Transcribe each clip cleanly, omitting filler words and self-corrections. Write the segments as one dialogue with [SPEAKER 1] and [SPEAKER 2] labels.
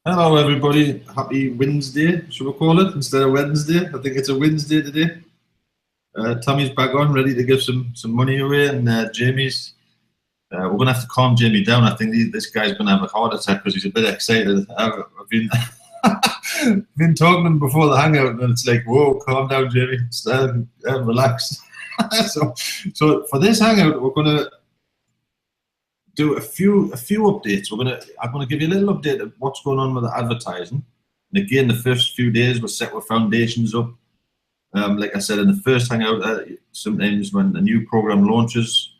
[SPEAKER 1] Hello, everybody. Happy Wednesday, should we call it, instead of Wednesday? I think it's a Wednesday today. Tommy's back on, ready to give some money away, and Jamie's. We're going to have to calm Jamie down. I think this guy's going to have a heart attack because he's a bit excited. I've been been talking to him before the hangout, and it's like, whoa, calm down, Jamie. Relax. so for this hangout, we're going to do a few updates. I'm gonna give you a little update of what's going on with the advertising. And again, the first few days we're set with foundations up. Like I said in the first hangout, sometimes when a new program launches,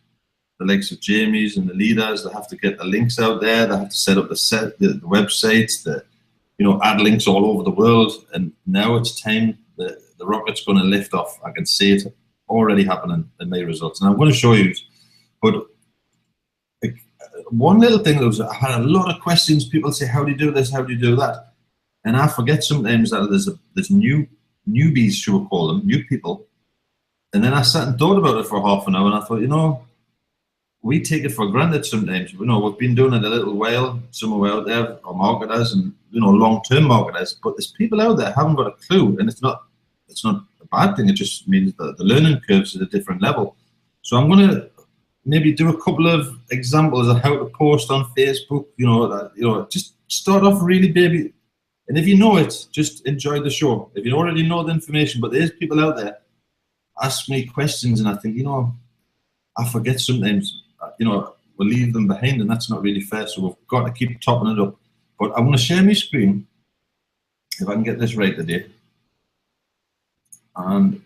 [SPEAKER 1] the likes of Jamie's and the leaders, they have to get the links out there. They have to set up the websites, add links all over the world. And now it's time. The rocket's going to lift off. I can see it already happening in my results, and I'm going to show you. But one little thing I had a lot of questions. People say, how do you do this? How do you do that? And I forget sometimes that there's newbies, should we call them, new people. And then I sat and thought about it for half an hour, and I thought, we take it for granted sometimes. We've been doing it a little while, somewhere out there, our marketers and long-term marketers, but there's people out there haven't got a clue, and it's not a bad thing. It just means that the learning curves at a different level. So I'm going to maybe do a couple of examples of how to post on Facebook. Just start off really baby, and if you know it, just enjoy the show. If you already know the information, but there's people out there ask me questions, and I think I forget sometimes. We'll leave them behind, and that's not really fair. So we've got to keep topping it up. But I'm going to share my screen if I can get this right today, and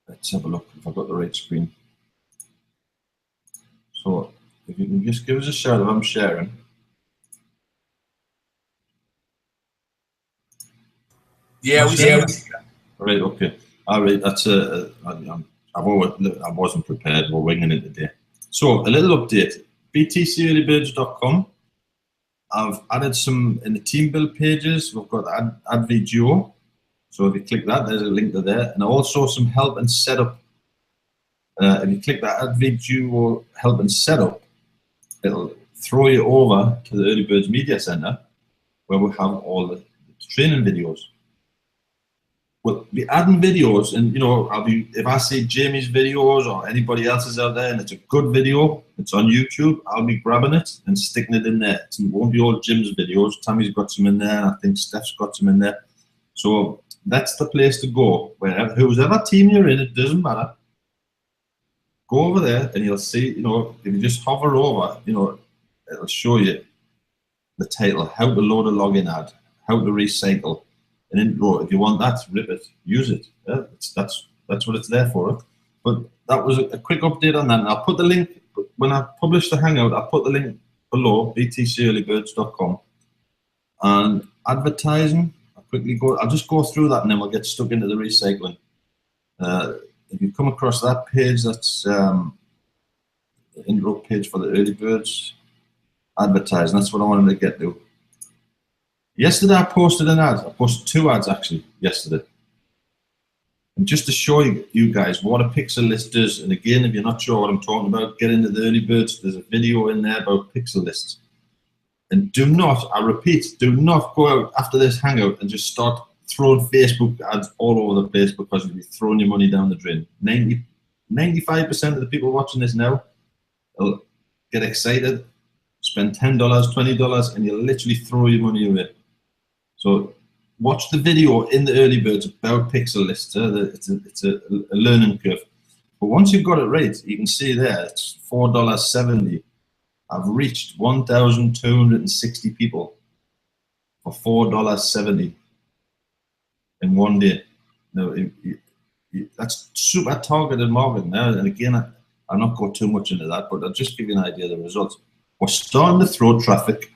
[SPEAKER 1] let's have a look if I've got the right screen. So if you can just give us a shout if I'm sharing.
[SPEAKER 2] Yeah, we see.
[SPEAKER 1] Right, okay. All right, that's I wasn't prepared. We're winging it today. So a little update. btcearlybirds.com. I've added some in the team build pages. We've got AdV Duo. So if you click that, there's a link to there, and also some help and setup. If you click that AdV Duo help and setup, it'll throw you over to the Early Birds Media Center, where we have all the training videos. We'll be adding videos, and if I see Jamie's videos or anybody else's out there and it's a good video, it's on YouTube, I'll be grabbing it and sticking it in there. It won't be all Jim's videos. Tammy's got some in there, and I think Steph's got some in there. So that's the place to go. Whoever team you're in, it doesn't matter. Go over there and you'll see, if you just hover over, it'll show you the title, how to load a login ad, how to recycle an intro. If you want that, rip it, use it. Yeah, that's what it's there for. But that was a quick update on that. And I'll put the link, when I publish the hangout, I'll put the link below, btcearlybirds.com. And advertising, I'll just go through that, and then we'll get stuck into the recycling. If you come across that page, that's the intro page for the Early Birds advertising. That's what I wanted to get to. Yesterday I posted an ad. I posted 2 ads actually yesterday. And just to show you guys what a pixel list is, and again, if you're not sure what I'm talking about, get into the Early Birds. There's a video in there about pixel lists. And do not, I repeat, do not go out after this hangout and just start throwing Facebook ads all over the place, because you'll be throwing your money down the drain. 95% of the people watching this now will get excited, spend $10, $20, and you'll literally throw your money away. So watch the video in the Early Birds about pixel lists. It's a learning curve. But once you've got it right, you can see there, it's $4.70. I've reached 1,260 people for $4.70 in one day. Now, that's super targeted marketing now. And again, I'll not go too much into that, but I'll just give you an idea of the results. We're starting to throw traffic.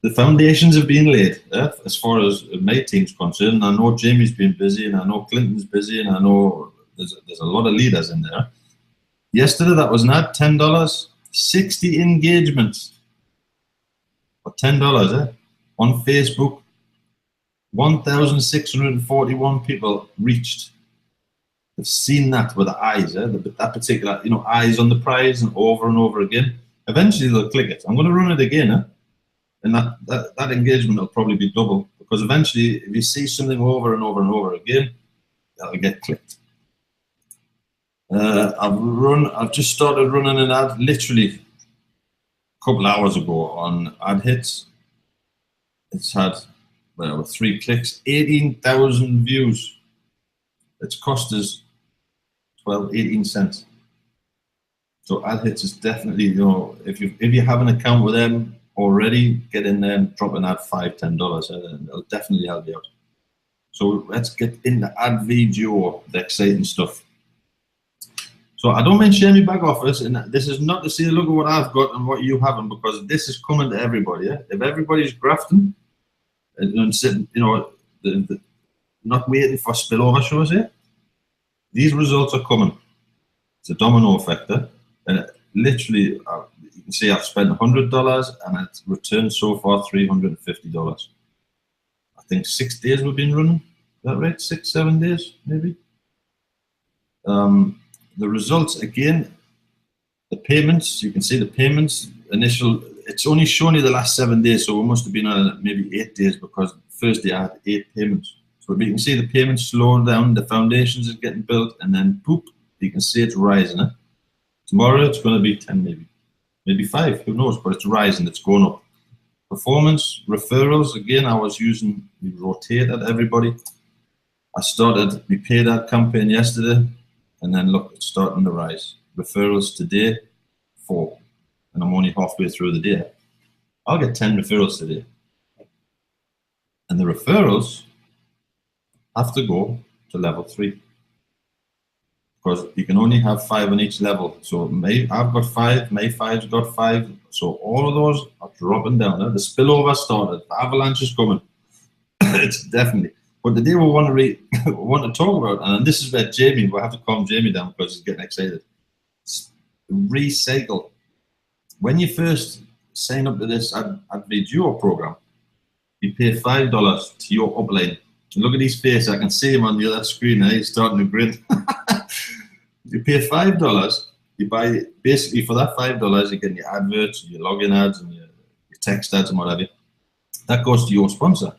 [SPEAKER 1] The foundations have been laid, as far as my team's concerned. I know Jamie's been busy, and I know Clinton's busy, and I know there's a lot of leaders in there. Yesterday, that was an ad, $10, 60 engagements for $10 on Facebook. 1,641 people reached. They've seen that with their eyes, that particular, eyes on the prize, and over again. Eventually they'll click it. I'm going to run it again. and that engagement will probably be double, because eventually, if you see something over and over and over again, that'll get clicked. I've just started running an ad literally a couple hours ago on Ad Hits. It's had 3 clicks, 18,000 views. It's cost us 18 cents. So Ad Hits is definitely, you know, if you have an account with them already, get in there and drop an ad $5–10, and it'll definitely help you out. So let's get into Ad Video, the exciting stuff. So I don't mean share me back office, and this is not to say look at what I've got and what you haven't, because this is coming to everybody. Yeah? If everybody's grafting and sitting, you know, not waiting for spillover shows here, these results are coming. It's a domino effect, and literally, you can see I've spent $100 and it's returned so far $350. I think 6 days we've been running. Is that right? 6–7 days, maybe. The results, again, the payments, you can see the payments, initial, it's only showing you the last 7 days, so we must have been on maybe 8 days, because the first day I had 8 payments. So you can see the payments slowing down, the foundations is getting built, and then poop, you can see it's rising. Tomorrow it's going to be 10 maybe 5, who knows, but it's rising, it's going up. Performance, referrals, again, I was using, we rotate at everybody. I started my paid ad campaign yesterday, and then look, it's starting to rise. Referrals today, 4, and I'm only halfway through the day. I'll get 10 referrals today. And the referrals have to go to level 3. Because you can only have 5 on each level. So I've got 5, May 5's got 5. So all of those are dropping down. The spillover started, the avalanche is coming. It's definitely. But the day we want to talk about, and this is where Jamie, we'll have to calm Jamie down because he's getting excited. Recycle. When you first sign up to this Ad Video program, you pay $5 to your upline. Look at his face, I can see him on the other screen, he's starting to grin. You pay $5, you buy, basically for that $5, you get your adverts, your login ads, and your text ads and whatever. That goes to your sponsor.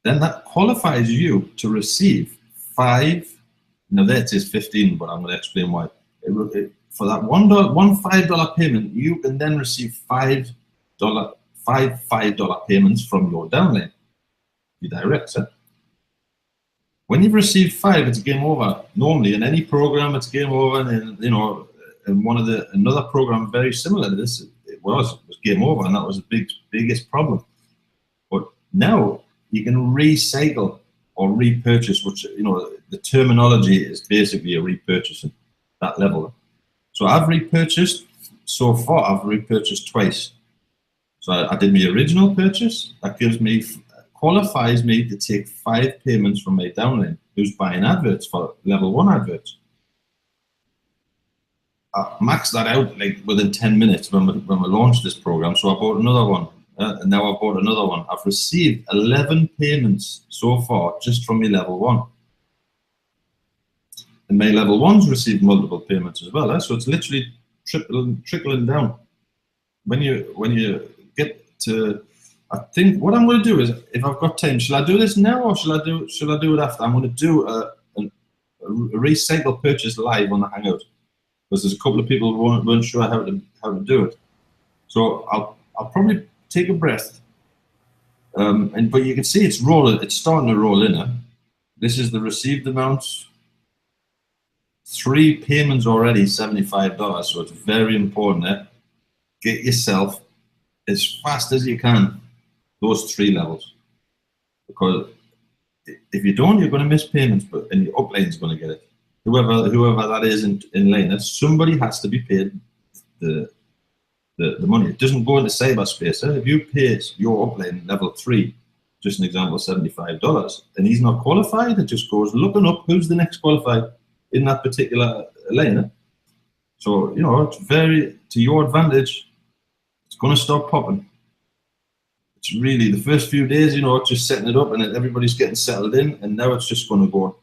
[SPEAKER 1] Then that qualifies you to receive 5, now there it says 15, but I'm going to explain why. For that one $5 payment, you can then receive five $5 payments from your downline, your direct set. When you've received 5, it's game over. Normally, in any program, it's game over, and you know, in another program very similar to this, it was game over, and that was the biggest problem. But now you can recycle or repurchase, which, you know, the terminology is basically a repurchasing that level. So I've repurchased so far. I've repurchased twice. So I did my original purchase. That gives me, qualifies me to take 5 payments from my downline who's buying adverts for level 1 adverts. I maxed that out like within 10 minutes when we launched this program. So I bought another one, and now I bought another one. I've received 11 payments so far just from my level 1. And my level 1's received multiple payments as well. So it's literally trickling down. When you get to, I think what I'm going to do is, if I've got time, shall I do this now or shall I do it after? I'm going to do a recycle purchase live on the Hangout, because there's a couple of people who weren't sure how to do it. So I'll probably take a breath, but you can see it's rolling. It's starting to roll in. This is the received amounts. 3 payments already, $75. So it's very important. Get yourself as fast as you can those 3 levels, because if you don't, you're going to miss payments, and your upline is going to get it. Whoever that is in line, somebody has to be paid the money. It doesn't go into cyberspace. If you pay your upline level 3, just an example, $75, and he's not qualified, it just goes looking up who's the next qualified in that particular lane. So, you know, it's very to your advantage. It's going to start popping. It's really the first few days, you know, just setting it up, and then everybody's getting settled in, and now it's just going to go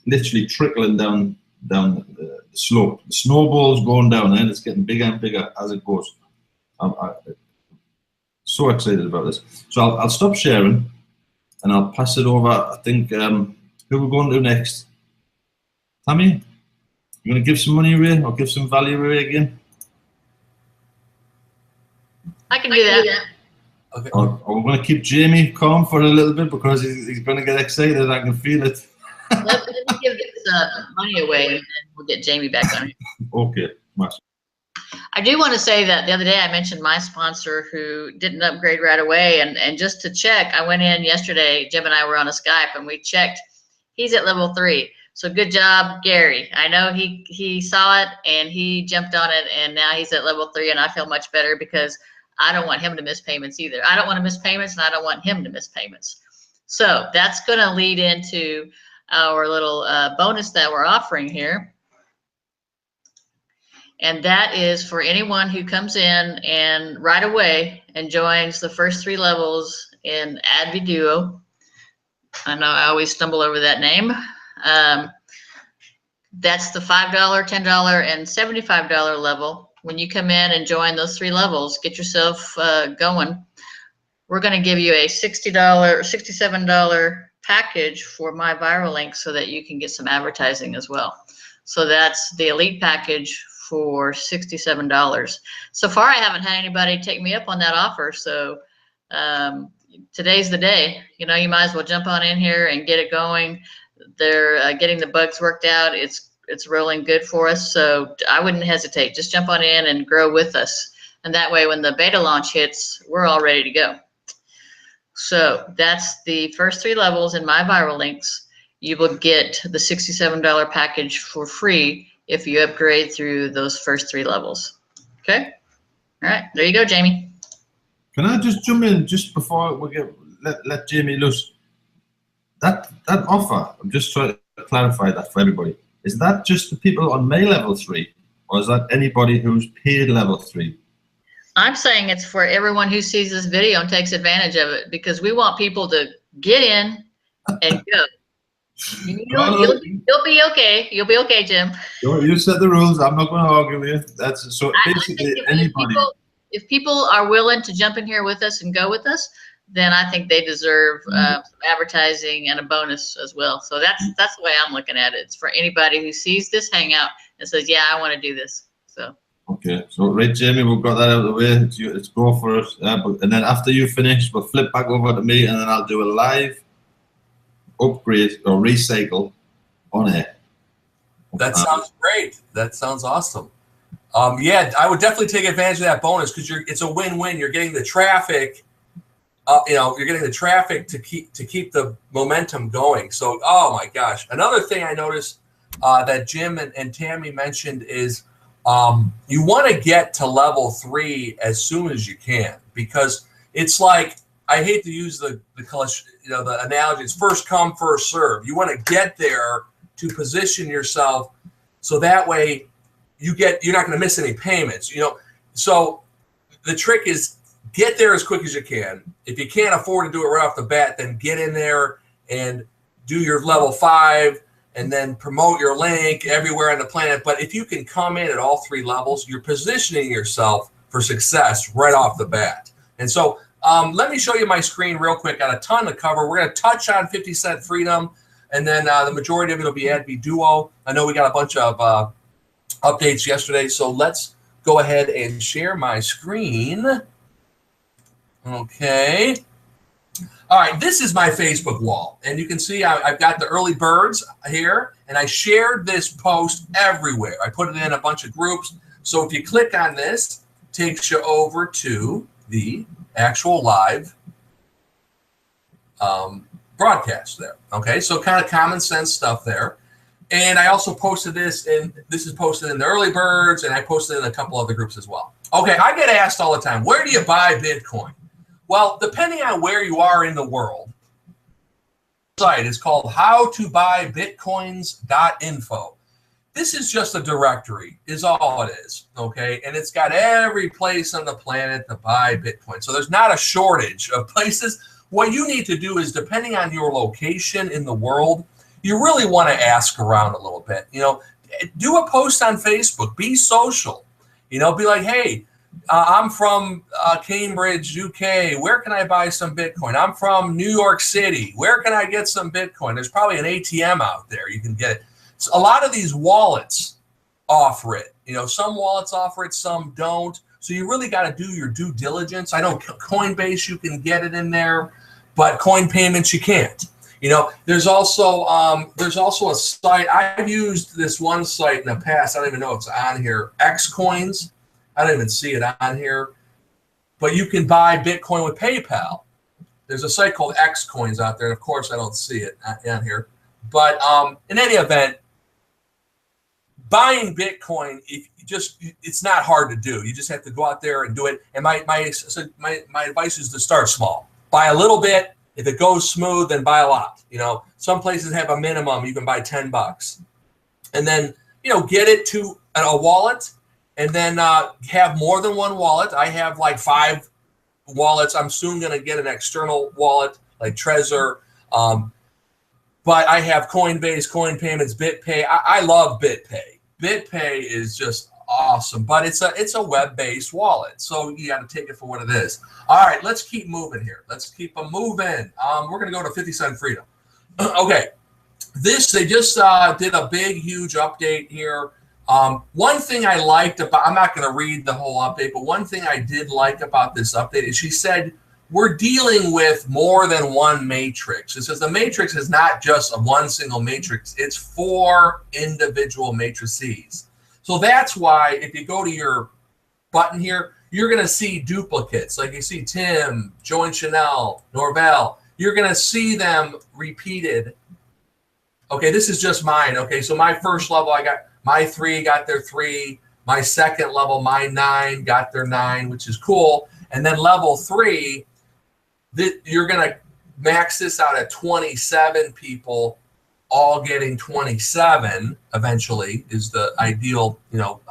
[SPEAKER 1] literally trickling down the slope. The snowball's going down, and it's getting bigger and bigger as it goes. so excited about this. So I'll stop sharing and I'll pass it over. I think who we're going to next? Tammy, you going to give some money away or give some value away again?
[SPEAKER 3] I can do that.
[SPEAKER 1] Okay. Or we're going to keep Jamie calm for a little bit because he's going to get excited. I can feel it.
[SPEAKER 3] Let me give this money away and then we'll get Jamie back on here.
[SPEAKER 1] Okay. Nice.
[SPEAKER 3] I do want to say that the other day I mentioned my sponsor who didn't upgrade right away. And just to check, I went in yesterday, Jim and I were on a Skype and we checked. He's at level 3. So good job, Gary. I know he saw it and he jumped on it and now he's at level 3 and I feel much better because I don't want him to miss payments either. I don't want to miss payments and I don't want him to miss payments. So that's going to lead into our little bonus that we're offering here. And that is for anyone who comes in and right away and joins the first 3 levels in AdviDuo. I know I always stumble over that name. That's the $5, $10, and $75 level. When you come in and join those 3 levels, get yourself going. We're going to give you a $60, $67 package for My Viral Link so that you can get some advertising as well. So that's the elite package for $67. So far, I haven't had anybody take me up on that offer. So today's the day. You know, you might as well jump on in here and get it going. They're getting the bugs worked out. It's rolling good for us. So I wouldn't hesitate. Just jump on in and grow with us. And that way, when the beta launch hits, we're all ready to go. So that's the first 3 levels in My Viral Links. You will get the $67 package for free if you upgrade through those first 3 levels. Okay? All right, there you go, Jamie.
[SPEAKER 1] Can I just jump in just before we let Jamie loose? That offer, I'm just trying to clarify that for everybody. Is that just the people on May level 3, or is that anybody who's paid level 3?
[SPEAKER 3] I'm saying it's for everyone who sees this video and takes advantage of it because we want people to get in and go. You'll be okay. You'll be okay, Jim.
[SPEAKER 1] You set the rules. I'm not going to argue with you. That's so basically anybody.
[SPEAKER 3] If people are willing to jump in here with us and go with us, then I think they deserve some advertising and a bonus as well. So that's the way I'm looking at it. It's for anybody who sees this hangout and says, "Yeah, I want to do this." So. Okay,
[SPEAKER 1] so right, Jamie, we've got that out of the way. It's go for it. And then after you finish, we'll flip back over to me, and then I'll do a live upgrade or recycle on air.
[SPEAKER 2] That sounds great. That sounds awesome. Yeah, I would definitely take advantage of that bonus because it's a win-win. You're getting the traffic. You're getting the traffic to keep the momentum going. So, oh my gosh! Another thing I noticed that Jim and Tammy mentioned is you want to get to level 3 as soon as you can because it's like I hate to use the analogy. It's first come, first serve. You want to get there to position yourself so that way you're not going to miss any payments. So the trick is get there as quick as you can. If you can't afford to do it right off the bat, then get in there and do your level 5 and then promote your link everywhere on the planet. But if you can come in at all 3 levels, you're positioning yourself for success right off the bat. And so let me show you my screen real quick. Got a ton to cover. We're going to touch on 50 Cent Freedom, and then the majority of it will be AdviDuo. I know we got a bunch of updates yesterday, so let's go ahead and share my screen. Okay. All right, this is my Facebook wall, and you can see I've got the early birds here, and I shared this post everywhere. I put it in a bunch of groups. So if you click on this, it takes you over to the actual live broadcast there. Okay, so kind of common sense stuff there. And I also posted this, and this is posted in the early birds, and I posted in a couple other groups as well. Okay, I get asked all the time, where do you buy Bitcoin? Well, depending on where you are in the world, the site is called howtobuybitcoins.info. This is just a directory, is all it is, okay? And it's got every place on the planet to buy Bitcoin. So there's not a shortage of places. What you need to do is, depending on your location in the world, you really want to ask around a little bit. Do a post on Facebook. Be social. Be like, hey, I'm from Cambridge, UK. Where can I buy some Bitcoin? I'm from New York City. Where can I get some Bitcoin? There's probably an ATM out there. You can get it. So a lot of these wallets offer it. You know, some wallets offer it, some don't. So you really got to do your due diligence. I know Coinbase, you can get it in there, but Coin Payments, you can't. You know, there's also a site. I've used this one site in the past. I don't even know if it's on here. Xcoins. I don't even see it on here. But you can buy Bitcoin with PayPal. There's a site called Xcoins out there, and of course I don't see it on here. But in any event, buying Bitcoin, it's not hard to do. You just have to go out there and do it. And my advice is to start small. Buy a little bit. If it goes smooth, then buy a lot. You know, some places have a minimum. You can buy $10, and then get it to a wallet, and then have more than one wallet. I have like 5 wallets. I'm soon going to get an external wallet like Trezor. But I have Coinbase, Coin Payments, BitPay. I love BitPay. BitPay is just awesome, but it's a web-based wallet, so you got to take it for what it is. All right, let's keep moving here. Let's keep them moving. We're going to go to 50 Cent Freedom. Okay, they just did a big, huge update here. One thing I liked about, I'm not going to read the whole update, but one thing I did like about this update is she said, we're dealing with more than one matrix. It says the matrix is not just one single matrix. It's 4 individual matrices. So that's why if you go to your button here, you're going to see duplicates. Like you see Tim, Joan Chanel, Norvell. You're going to see them repeated. Okay, this is just mine. Okay, so my first level, I got my 3 got their 3. My second level, my 9 got their 9, which is cool. And then level 3, you're going to max this out at 27 people, all getting 27 eventually is the ideal,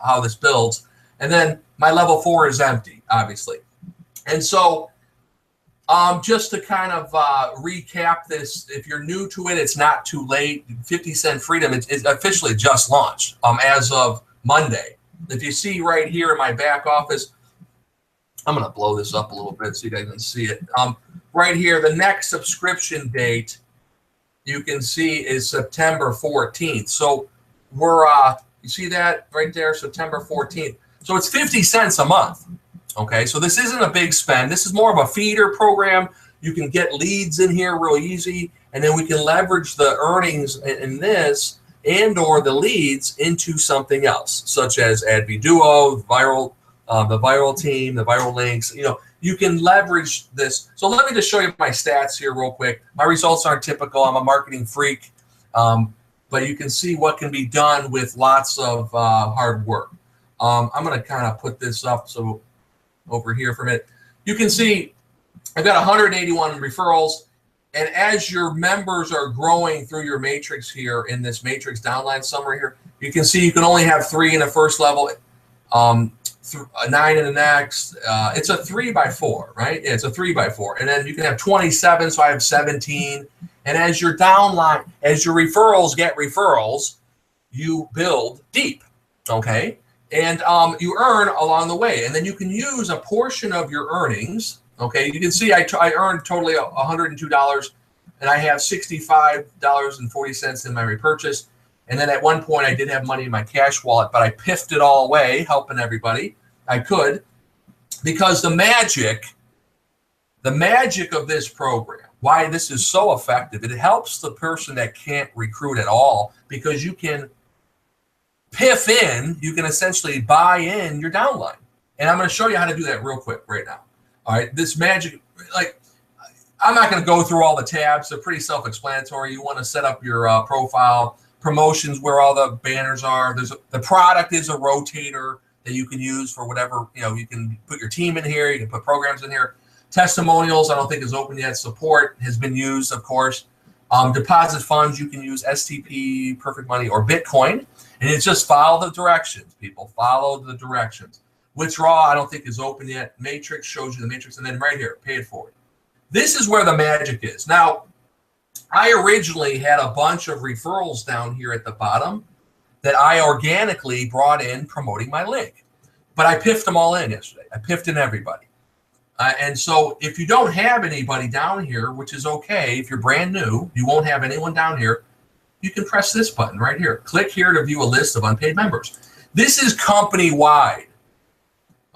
[SPEAKER 2] how this builds. And then my level 4 is empty, obviously. And so just to kind of recap this, if you're new to it, it's not too late. 50 Cent Freedom is officially just launched as of Monday. If you see right here in my back office, I'm going to blow this up a little bit so you guys can see it. Right here, the next subscription date you can see is September 14th. So we're, you see that right there, September 14th. So it's 50 cents a month. Okay, so this isn't a big spend. This is more of a feeder program. You can get leads in here real easy, and then we can leverage the earnings in this and or the leads into something else, such as AdVDuo, the viral team, the viral links. You can leverage this. So let me just show you my stats here real quick. My results aren't typical. I'm a marketing freak, but you can see what can be done with lots of hard work. I'm going to kind of put this up so over here for a minute. You can see I've got 181 referrals, and as your members are growing through your matrix here in this matrix downline summary here, you can see you can only have 3 in the first level, 9 in the next. It's a 3x4, right? Yeah, it's a 3x4, and then you can have 27. So I have 17. And as your downline, as your referrals get referrals, you build deep. Okay. And you earn along the way, and then you can use a portion of your earnings. Okay, you can see I earned totally $102, and I have $65.40 in my repurchase. And then at one point, I did have money in my cash wallet, but I piffed it all away, helping everybody I could, because the magic of this program, why this is so effective, it helps the person that can't recruit at all, because you can piff in, you can essentially buy in your downline. And I'm going to show you how to do that real quick right now. All right, this magic, like, I'm not going to go through all the tabs. They're pretty self-explanatory. You want to set up your profile, promotions, where all the banners are. The product is a rotator that you can use for whatever, you can put your team in here. You can put programs in here. Testimonials, I don't think is open yet. Support has been used, of course. Deposit funds, you can use STP, Perfect Money, or Bitcoin. And it's just follow the directions, people. Follow the directions. Withdraw, I don't think is open yet. Matrix shows you the matrix. And then right here, pay it forward. This is where the magic is. Now, I originally had a bunch of referrals down here at the bottom that I organically brought in promoting my link. But I piffed them all in yesterday. I piffed in everybody. And so if you don't have anybody down here, which is okay, if you're brand new, you won't have anyone down here, you can press this button right here. Click here to view a list of unpaid members. This is company-wide,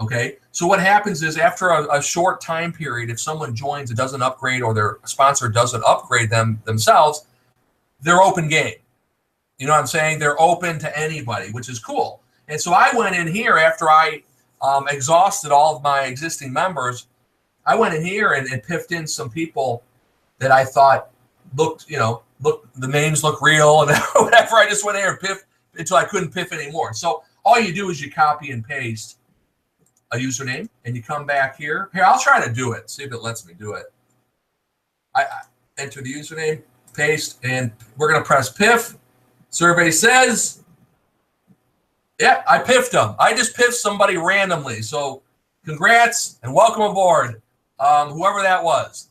[SPEAKER 2] okay? So what happens is after a short time period, if someone joins and doesn't upgrade or their sponsor doesn't upgrade themselves, they're open game. You know what I'm saying? They're open to anybody, which is cool. And so I went in here after I exhausted all of my existing members. I went in here and piffed in some people that I thought looked, the names look real and whatever. I just went in here and piffed until I couldn't piff anymore. So all you do is you copy and paste a username and you come back here. Here, I'll try to do it. See if it lets me do it. I enter the username, paste, and we're going to press piff. Survey says, yeah, I piffed them. I just piffed somebody randomly. So congrats and welcome aboard, whoever that was.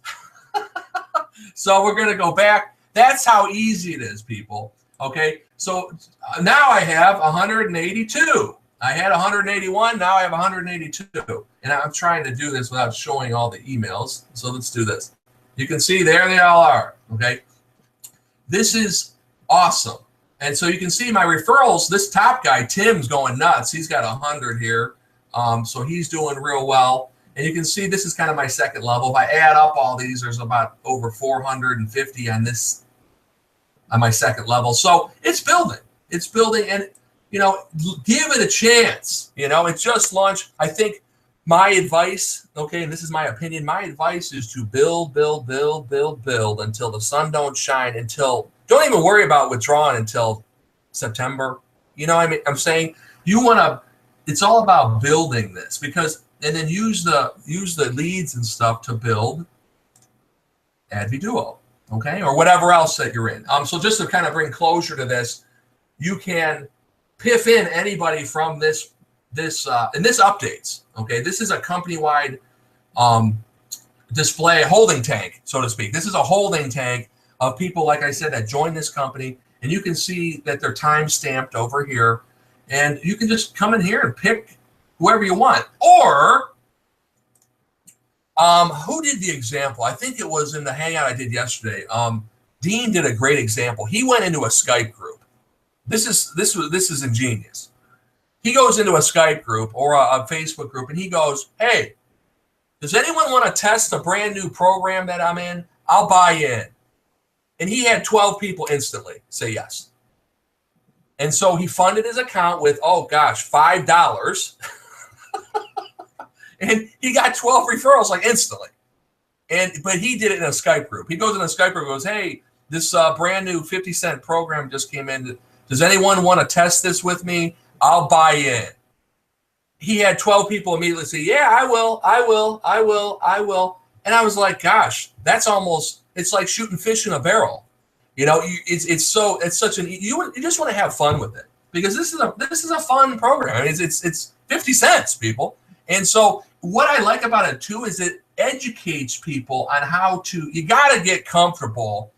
[SPEAKER 2] So we're going to go back. That's how easy it is, people. Okay, so now I have 182. I had 181. Now I have 182. And I'm trying to do this without showing all the emails. So let's do this. You can see there they all are. Okay, this is awesome. And so you can see my referrals. This top guy, Tim's going nuts. He's got 100 here. So he's doing real well. And you can see this is kind of my second level. If I add up all these, there's about over 450 on this, on my second level. So it's building. It's building. And, give it a chance. It's just launched. I think my advice, okay, and this is my opinion, my advice is to build until the sun don't shine, don't even worry about withdrawing until September. I'm saying it's all about building this and then use the leads and stuff to build AdviDuo, okay, or whatever else that you're in. So just to kind of bring closure to this, you can piff in anybody from this and this updates. Okay, this is a company-wide display holding tank, so to speak. This is a holding tank of people, like I said, that join this company, and you can see that they're time stamped over here, and you can just come in here and pick whoever you want. Or who did the example? I think it was in the hangout I did yesterday. Dean did a great example. He went into a Skype group. This is ingenious. He goes into a Skype group or a Facebook group, and he goes, "Hey, does anyone want to test a brand new program that I'm in? I'll buy in." And he had 12 people instantly say yes. And so he funded his account with, $5. And he got 12 referrals like instantly. But he did it in a Skype group. He goes in a Skype group and goes, "Hey, this brand new 50-cent program just came in. Does anyone want to test this with me? I'll buy in." He had 12 people immediately say, "Yeah, I will. And I was like, gosh, it's like shooting fish in a barrel. You just want to have fun with it because this is a fun program. I mean, it's 50 cents, people. And so what I like about it too is it educates people on you got to get comfortable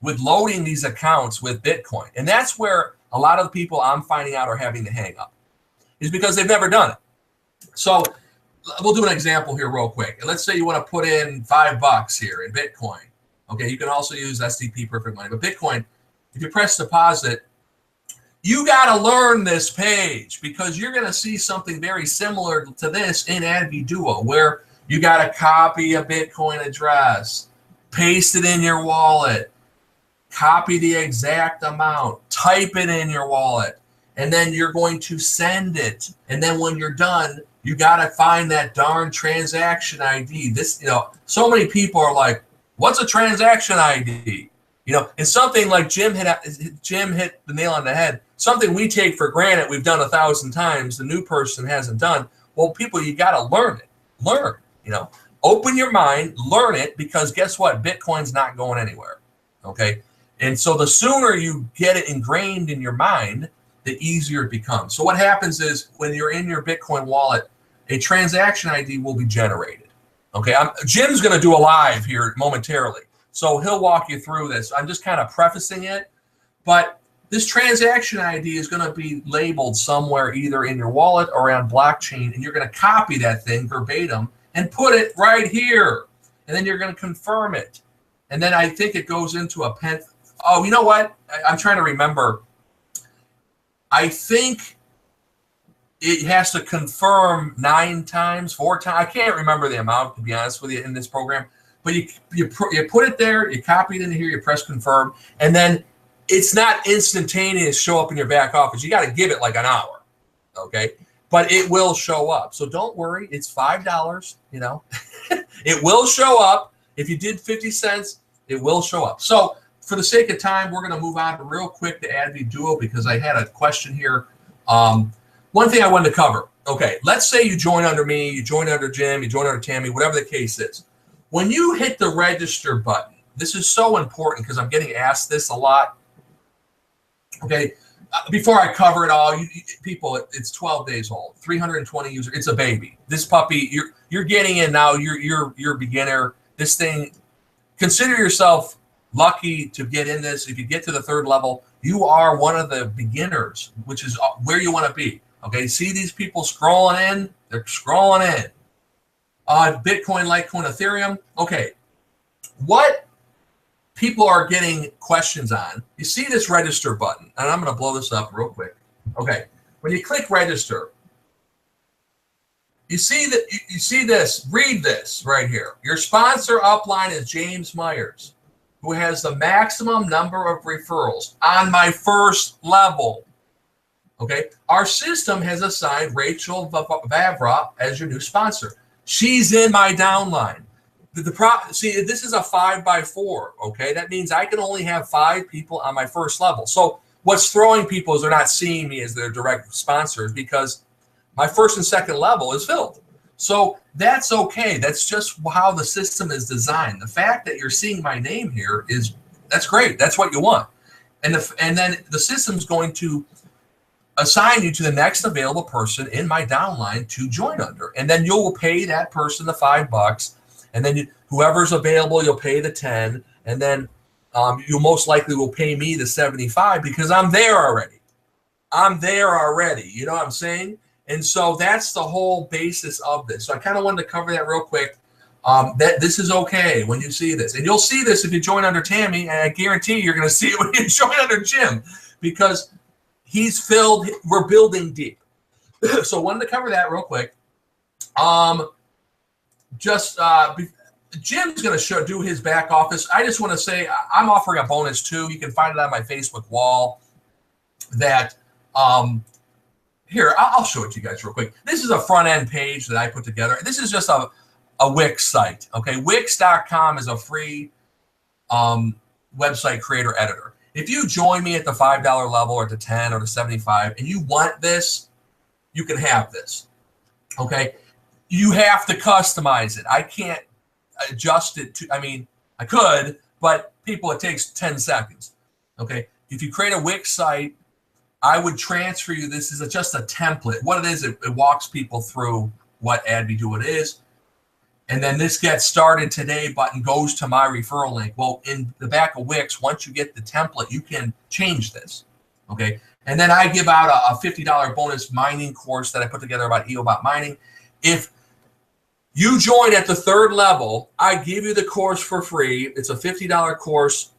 [SPEAKER 2] with loading these accounts with Bitcoin. And that's where a lot of the people I'm finding out are having the hang up, is because they've never done it. So we'll do an example here real quick. And let's say you want to put in $5 here in Bitcoin. Okay, you can also use SDP Perfect Money. But Bitcoin, if you press deposit, you got to learn this page because you're going to see something very similar to this in AdviDuo, where you got to copy a Bitcoin address, paste it in your wallet, copy the exact amount, type it in your wallet, and then you're going to send it. And then when you're done, you got to find that darn transaction ID. So many people are like, "What's a transaction ID?" And something like Jim hit the nail on the head. Something we take for granted, we've done 1,000 times, the new person hasn't done. Well, people, you got to learn it. Open your mind, learn it, because guess what? Bitcoin's not going anywhere. Okay. And so the sooner you get it ingrained in your mind, the easier it becomes. So what happens is when you're in your Bitcoin wallet, a transaction ID will be generated. Okay, Jim's going to do a live here momentarily, so he'll walk you through this. I'm just kind of prefacing it, but this transaction ID is going to be labeled somewhere either in your wallet or on blockchain, and you're going to copy that thing verbatim and put it right here. And then you're going to confirm it. And then I think it goes into a pen. Oh, you know what? I'm trying to remember. I think it has to confirm 9 times, 4 times. I can't remember the amount, to be honest with you, in this program. But you put it there, you copy it into here, you press confirm, and then it's not instantaneous show up in your back office. You got to give it like an hour, okay? But it will show up. So don't worry. It's $5, you know. It will show up. If you did 50 cents, it will show up. So for the sake of time, we're going to move on real quick to Adby Duo because I had a question here. One thing I wanted to cover. Okay, let's say you join under me, you join under Jim, you join under Tammy, whatever the case is. When you hit the register button, this is so important because I'm getting asked this a lot. Okay, before I cover it all, people, it's 12 days old, 320 users. It's a baby. This puppy, you're getting in now. You're a beginner. This thing, consider yourself lucky to get in this. If you get to the 3rd level, you are one of the beginners, which is where you want to be. Okay, see these people scrolling in? They're scrolling in. Bitcoin, Litecoin, Ethereum. Okay, what people are getting questions on, you see this register button, and I'm going to blow this up real quick. Okay, when you click register, you see that you see this. Read this right here. Your sponsor upline is James Myers, who has the maximum number of referrals on my 1st level. Okay, our system has assigned Rachel Vavra as your new sponsor. She's in my downline. See, this is a 5x4. Okay, that means I can only have 5 people on my 1st level. So what's throwing people is they're not seeing me as their direct sponsors because my 1st and 2nd level is filled. So that's okay. That's just how the system is designed. The fact that you're seeing my name here that's great. That's what you want. And then the system's going to assign you to the next available person in my downline to join under. And then you'll pay that person the $5. And then whoever's available, you'll pay the 10. And then you most likely will pay me the 75 because I'm there already. You know what I'm saying? And so that's the whole basis of this. So I kind of wanted to cover that real quick. That this is okay when you see this. And you'll see this if you join under Tammy. And I guarantee you're going to see it when you join under Jim because he's filled. We're building deep. So I wanted to cover that real quick. Jim's going to do his back office. I just want to say I'm offering a bonus too. You can find it on my Facebook wall. That here I'll show it to you guys real quick. This is a front end page that I put together. This is just a Wix site. Okay, Wix.com is a free website creator editor. If you join me at the $5 level or the 10 or the 75, and you want this, you can have this. Okay. You have to customize it. I can't adjust it to, I mean, I could, but people, it takes 10 seconds. Okay. If you create a Wix site, I would transfer you. This is just a template. What it is, it walks people through what Adby Duo is. And then this gets started today button goes to my referral link. Well, in the back of Wix, once you get the template, you can change this. Okay. And then I give out a $50 bonus mining course that I put together about EOBot mining. If you join at the 3rd level, I give you the course for free. It's a $50 course.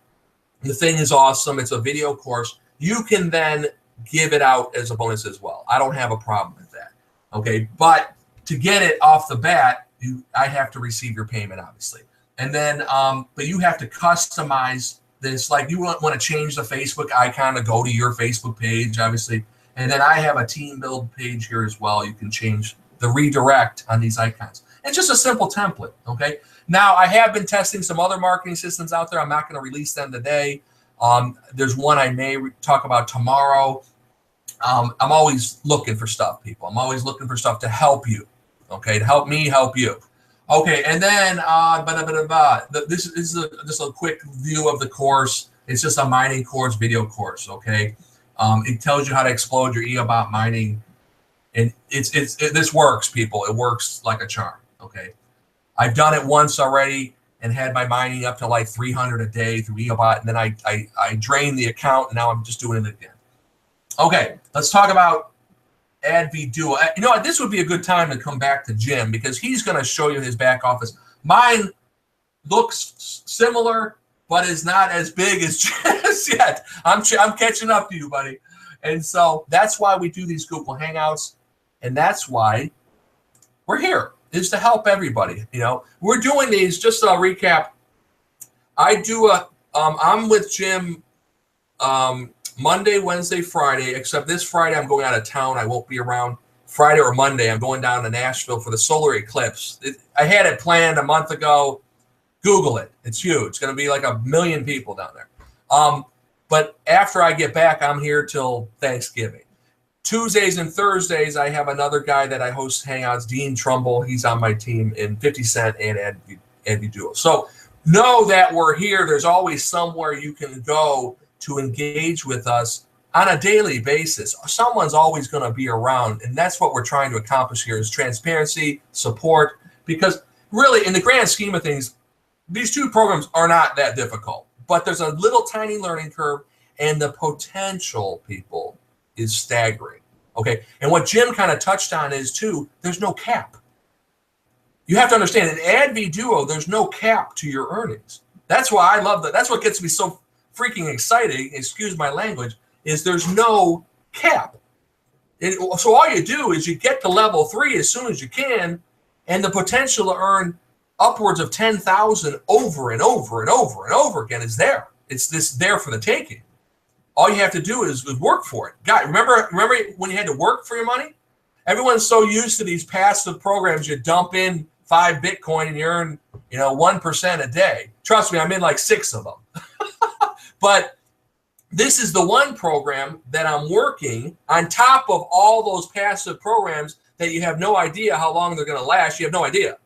[SPEAKER 2] The thing is awesome. It's a video course. You can then give it out as a bonus as well. I don't have a problem with that. Okay. But to get it off the bat, I have to receive your payment, obviously. And then, but you have to customize this. Like you want to change the Facebook icon to go to your Facebook page, obviously. And then I have a team build page here as well. You can change the redirect on these icons. It's just a simple template, okay? Now, I have been testing some other marketing systems out there. I'm not going to release them today. There's one I may talk about tomorrow. I'm always looking for stuff, people. I'm always looking for stuff to help you, okay? To help me, help you. Okay, and then this is just a quick view of the course. It's just a mining course, video course, okay? It tells you how to explode your EOBot mining. And this works, people. It works like a charm, okay? I've done it once already, and had my mining up to like 300 a day through EOBot, and then I drained the account, and now I'm just doing it again. Okay, let's talk about AdVDuo. You know what? This would be a good time to come back to Jim because he's going to show you his back office. Mine looks similar, but is not as big as Jim's yet. I'm catching up to you, buddy. And so that's why we do these Google Hangouts, and that's why we're here, is to help everybody. You know, we're doing these, just to recap. I'm with Jim Monday, Wednesday, Friday, except this Friday I'm going out of town. I won't be around. Friday or Monday, I'm going down to Nashville for the solar eclipse. I had it planned a month ago. Google it. It's huge. It's going to be like 1 million people down there. But after I get back, I'm here till Thanksgiving. Tuesdays and Thursdays, I have another guy that I host Hangouts, Dean Trumbull. He's on my team in 50 Cent and AdVDuo. So know that we're here. There's always somewhere you can go to engage with us on a daily basis. Someone's always going to be around, and that's what we're trying to accomplish here is transparency, support, because really, in the grand scheme of things, these two programs are not that difficult, but there's a little tiny learning curve, and the potential, people, is staggering, okay? And what Jim kind of touched on is, too, there's no cap. You have to understand, in AdVDuo, there's no cap to your earnings. That's why I love that. That's what gets me so freaking exciting, excuse my language, is there's no cap. So all you do is you get to level 3 as soon as you can, and the potential to earn upwards of 10,000 over and over and over and over again is there. It's there for the taking. All you have to do is work for it. Guy, remember when you had to work for your money? Everyone's so used to these passive programs. You dump in 5 Bitcoin and you earn 1% a day. Trust me, I'm in like 6 of them. But this is the one program that I'm working on top of all those passive programs that you have no idea how long they're going to last. You have no idea.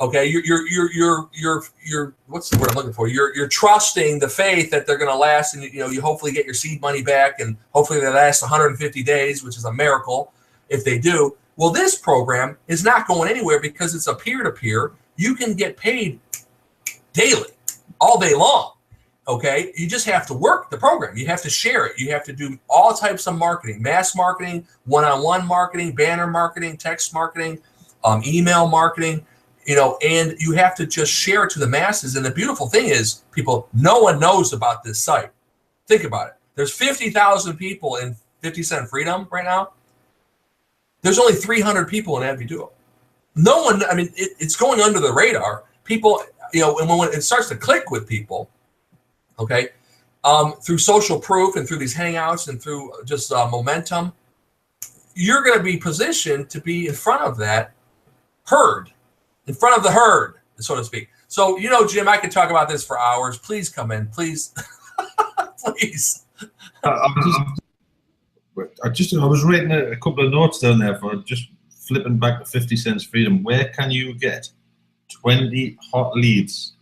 [SPEAKER 2] Okay, you're what's the word I'm looking for? You're trusting the faith that they're going to last, and you hopefully get your seed money back, and hopefully they last 150 days, which is a miracle if they do. Well, this program is not going anywhere because it's a peer-to-peer. You can get paid daily, all day long. Okay, you just have to work the program. You have to share it. You have to do all types of marketing, mass marketing, one-on-one marketing, banner marketing, text marketing, email marketing, and you have to just share it to the masses. And the beautiful thing is, people, no one knows about this site. Think about it. There's 50,000 people in 50 Cent Freedom right now. There's only 300 people in AdVDuo. No one, I mean, it's going under the radar. People, and when it starts to click with people, okay, through social proof and through these Hangouts and through just momentum, you're going to be positioned to be in front of that herd, in front of the herd, so to speak. So, Jim, I could talk about this for hours. Please come in, please. Please.
[SPEAKER 1] I was writing a couple of notes down there for just flipping back to 50 Cent Freedom. Where can you get 20 hot leads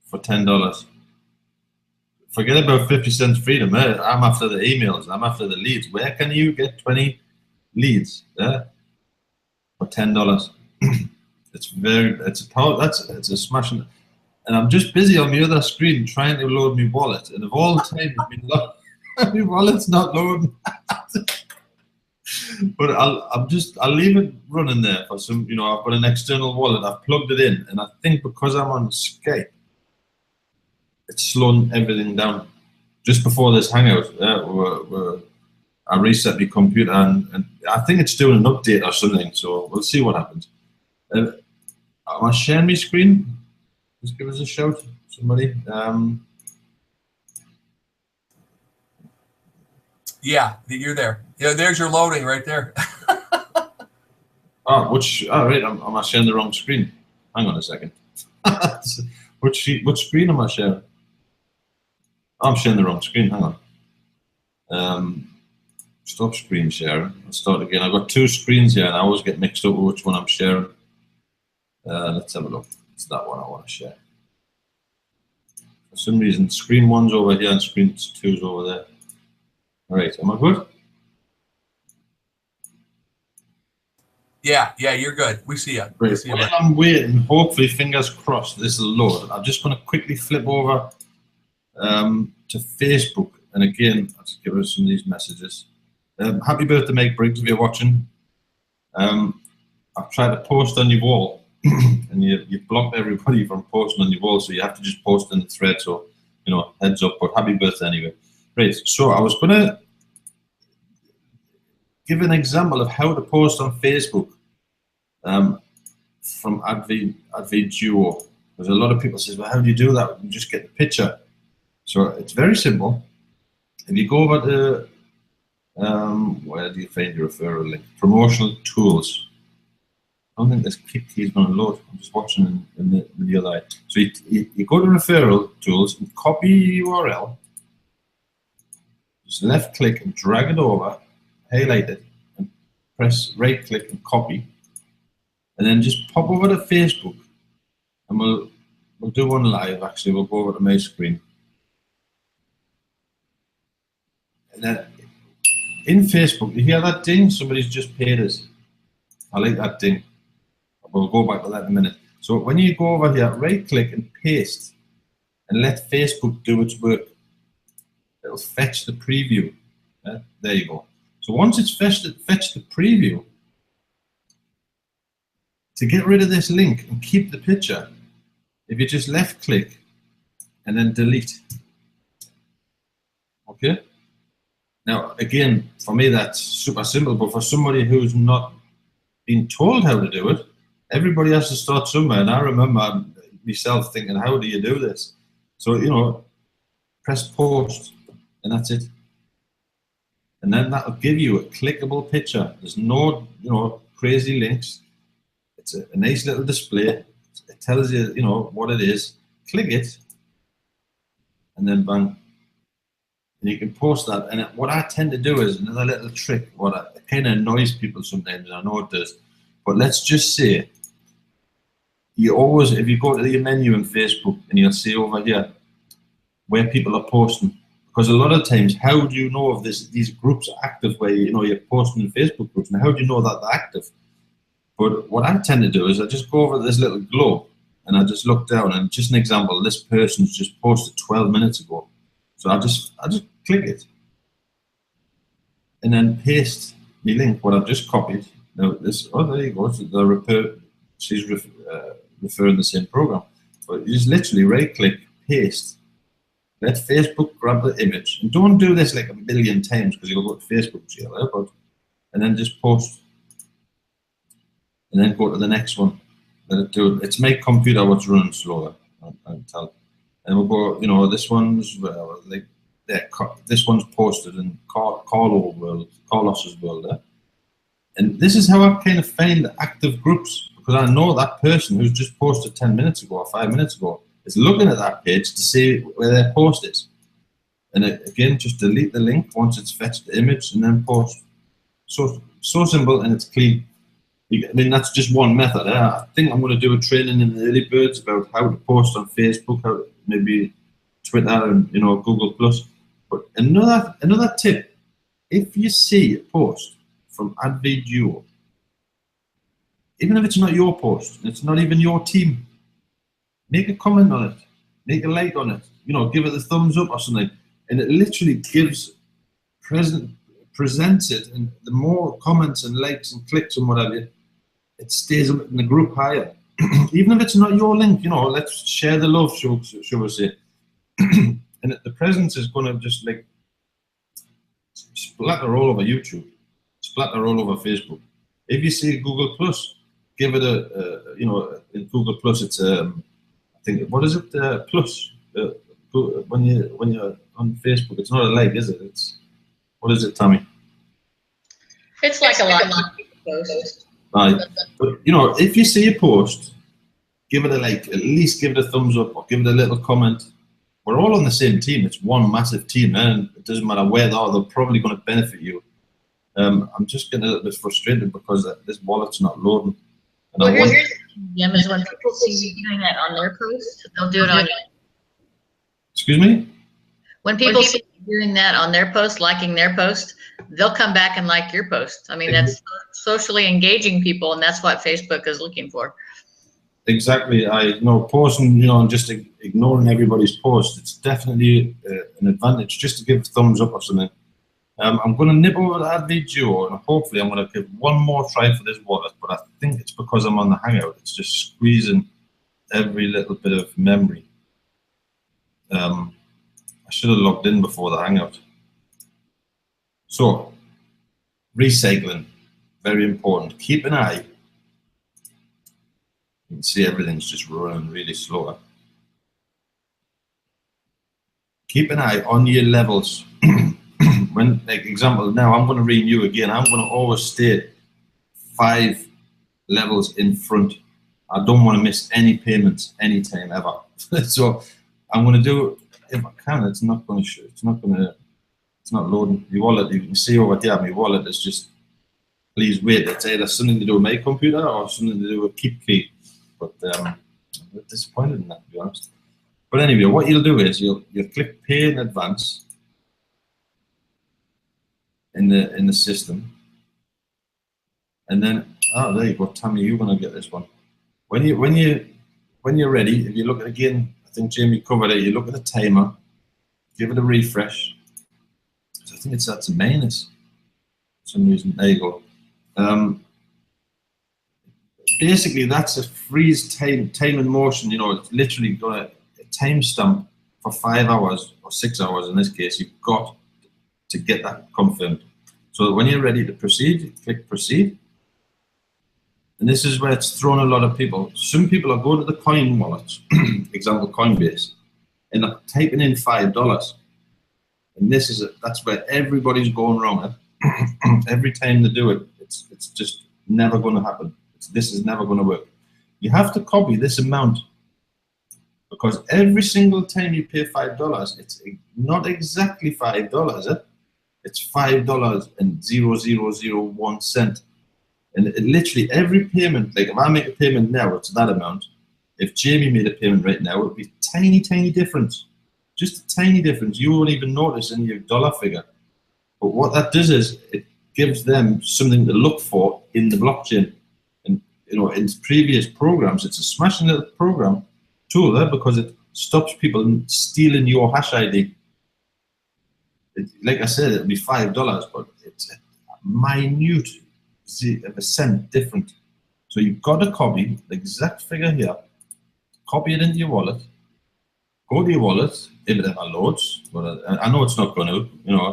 [SPEAKER 1] for $10? Forget about 50 Cent Freedom. I'm after the emails. I'm after the leads. Where can you get 20 leads for $10? It's a smashing. And I'm just busy on the other screen trying to load my wallet. And of all the time, my wallet's not loading. But I'll leave it running there for some. I've got an external wallet. I've plugged it in, and I think because I'm on Skype, it's slowing everything down. Just before this Hangout, I reset my computer, and I think it's doing an update or something. So we'll see what happens. Am I sharing my screen? Just give us a shout, somebody.
[SPEAKER 2] Yeah, you're there. Yeah, there's your loading right there.
[SPEAKER 1] All right, am I sharing the wrong screen? Hang on a second. Which screen am I sharing? I'm sharing the wrong screen. Hang on. Stop screen sharing. Let's start again. I've got 2 screens here, and I always get mixed up with which one I'm sharing. Let's have a look. It's that one I want to share. For some reason, screen 1's over here and screen 2's over there. All right, am I good?
[SPEAKER 2] Yeah, you're good. We see you.
[SPEAKER 1] Great.
[SPEAKER 2] We see you,
[SPEAKER 1] While
[SPEAKER 2] buddy.
[SPEAKER 1] I'm waiting, hopefully, fingers crossed, this will load. I'm just going to quickly flip over to Facebook. And again, I'll just give us some of these messages. Happy birthday, Meg Briggs, if you're watching. I've tried to post on your wall, and you've blocked everybody from posting on your wall, so you have to just post in the thread. So, you know, heads up, but happy birthday anyway. Right, so I was going to give an example of how to post on Facebook from Advid Duo. Because a lot of people say, well, how do you do that? You just get the picture. So it's very simple. If you go over to, where do you find your referral link? Promotional tools. I don't think this click key is going to load. I'm just watching in the other eye. So you go to referral tools and copy URL. Just left click and drag it over, highlight it, and press right click and copy. And then just pop over to Facebook, and we'll do one live. Actually, we'll go over to my screen. And then in Facebook, you hear that ding? Somebody's just paid us. I like that ding. We'll go back to that in a minute. So when you go over here, right click and paste, and let Facebook do its work. It'll fetch the preview. There you go. So once it's fetched the preview, to get rid of this link and keep the picture, if you just left click and then delete. Okay? Now, again, for me, that's super simple, but for somebody who's not been told how to do it, everybody has to start somewhere. And I remember myself thinking, how do you do this? So, you know, press post, and that's it. And then that'll give you a clickable picture. There's no, you know, crazy links. It's a nice little display. It tells you, you know, what it is. Click it, and then bang. And you can post that. And what I tend to do is another little trick. It kind of annoys people sometimes. I know it does. But let's just say, you always, if you go to your menu in Facebook, and you'll see over here where people are posting. Because a lot of times, how do you know if these groups are active where, you know, you're posting in Facebook groups, and how do you know that they're active? But what I tend to do is I just go over this little globe, and I just look down, and just an example, this person's just posted 12 minutes ago. So I just click it, and then paste the link, what I've just copied. Now this, oh, there you go, so she's referring the same program. But you just literally right click, paste, let Facebook grab the image, and don't do this like a million times because you'll go to Facebook jail, and then just post, and then go to the next one. Let it do it. It's my computer what's running slower, I can tell. And we'll go, you know, this one's like there. This one's posted in Carlos's world there. And this is how I kind of find active groups, because I know that person who's just posted 10 minutes ago or 5 minutes ago is looking at that page to see where their post is. And again, just delete the link once it's fetched the image, and then post. So simple, and it's clean. I mean, that's just one method. I think I'm going to do a training in the early birds about how to post on Facebook, how to, maybe Twitter, and, you know, Google Plus. But another tip: if you see a post from Advid Duo, even if it's not your post, it's not even your team, make a comment on it, make a like on it, you know, give it a thumbs up or something, and it literally presents it, and the more comments and likes and clicks and whatever, it stays in the group higher. Even if it's not your link, you know, let's share the love, shall we say. And the presence is going to just like splatter all over YouTube, splatter all over Facebook. If you see Google Plus, give it a you know, in Google Plus, it's I think, what is it? Plus. When you're on Facebook, it's not a like, is it? It's, what is it, Tammy?
[SPEAKER 3] It's like a like post.
[SPEAKER 1] Right. But, you know, if you see a post, give it a like, at least give it a thumbs up, or give it a little comment. We're all on the same team. It's one massive team, and it doesn't matter where they are, they're probably going to benefit you. I'm just getting a little bit frustrated because this wallet's not loading. And
[SPEAKER 3] Well, here's the is when people see you doing that on their post, they'll do it on your.
[SPEAKER 1] Excuse me?
[SPEAKER 3] When people see you doing that on their post, liking their post, they'll come back and like your post. I mean, that's socially engaging people, and that's what Facebook is looking for.
[SPEAKER 1] Exactly. Posting, and just ignoring everybody's post, it's definitely an advantage just to give a thumbs up or something. I'm going to nip over that video, and hopefully I'm going to give one more try for this wallet, but I think it's because I'm on the Hangout. It's just squeezing every little bit of memory. I should have logged in before the Hangout. So, recycling, very important. Keep an eye. You can see everything's just running really slow. Keep an eye on your levels. When, like example, now I'm going to renew again. I'm going to always stay 5 levels in front. I don't want to miss any payments anytime ever. So I'm going to do, if I can, it's not loading. The wallet, you can see over there, my wallet is just, please wait. It's either something to do with my computer or something to do with KeepKey. But I'm a bit disappointed in that, to be honest. But anyway, what you'll do is you'll click Pay in Advance in the system, and then there you go, Tammy. You're gonna get this one. When you're ready, if you look at again, I think Jamie covered it. You look at the timer, give it a refresh. So I think that's a minus. For some reason, there you go. Basically, that's a freeze time and motion. It's literally got a timestamp for 5 hours or 6 hours in this case. You've got to get that confirmed. So when you're ready to proceed, click proceed. And this is where it's thrown a lot of people. Some people are going to the coin wallets, example Coinbase, and they're typing in $5. And that's where everybody's going wrong. Every time they do it, it's just never going to happen. This is never going to work. You have to copy this amount, because every single time you pay $5, it's not exactly $5. It's $5.0001. And literally every payment, like if I make a payment now, it's that amount. If Jamie made a payment right now, it would be tiny, tiny difference. Just a tiny difference. You won't even notice in your dollar figure. But what that does is it gives them something to look for in the blockchain. And in previous programs, it's a smashing little program tool there, because it stops people stealing your hash ID. Like I said, it'll be $5, but it's a minute of a cent different. So you've got to copy the exact figure here, copy it into your wallet, go to your wallet if it ever loads. But I know it's not going to.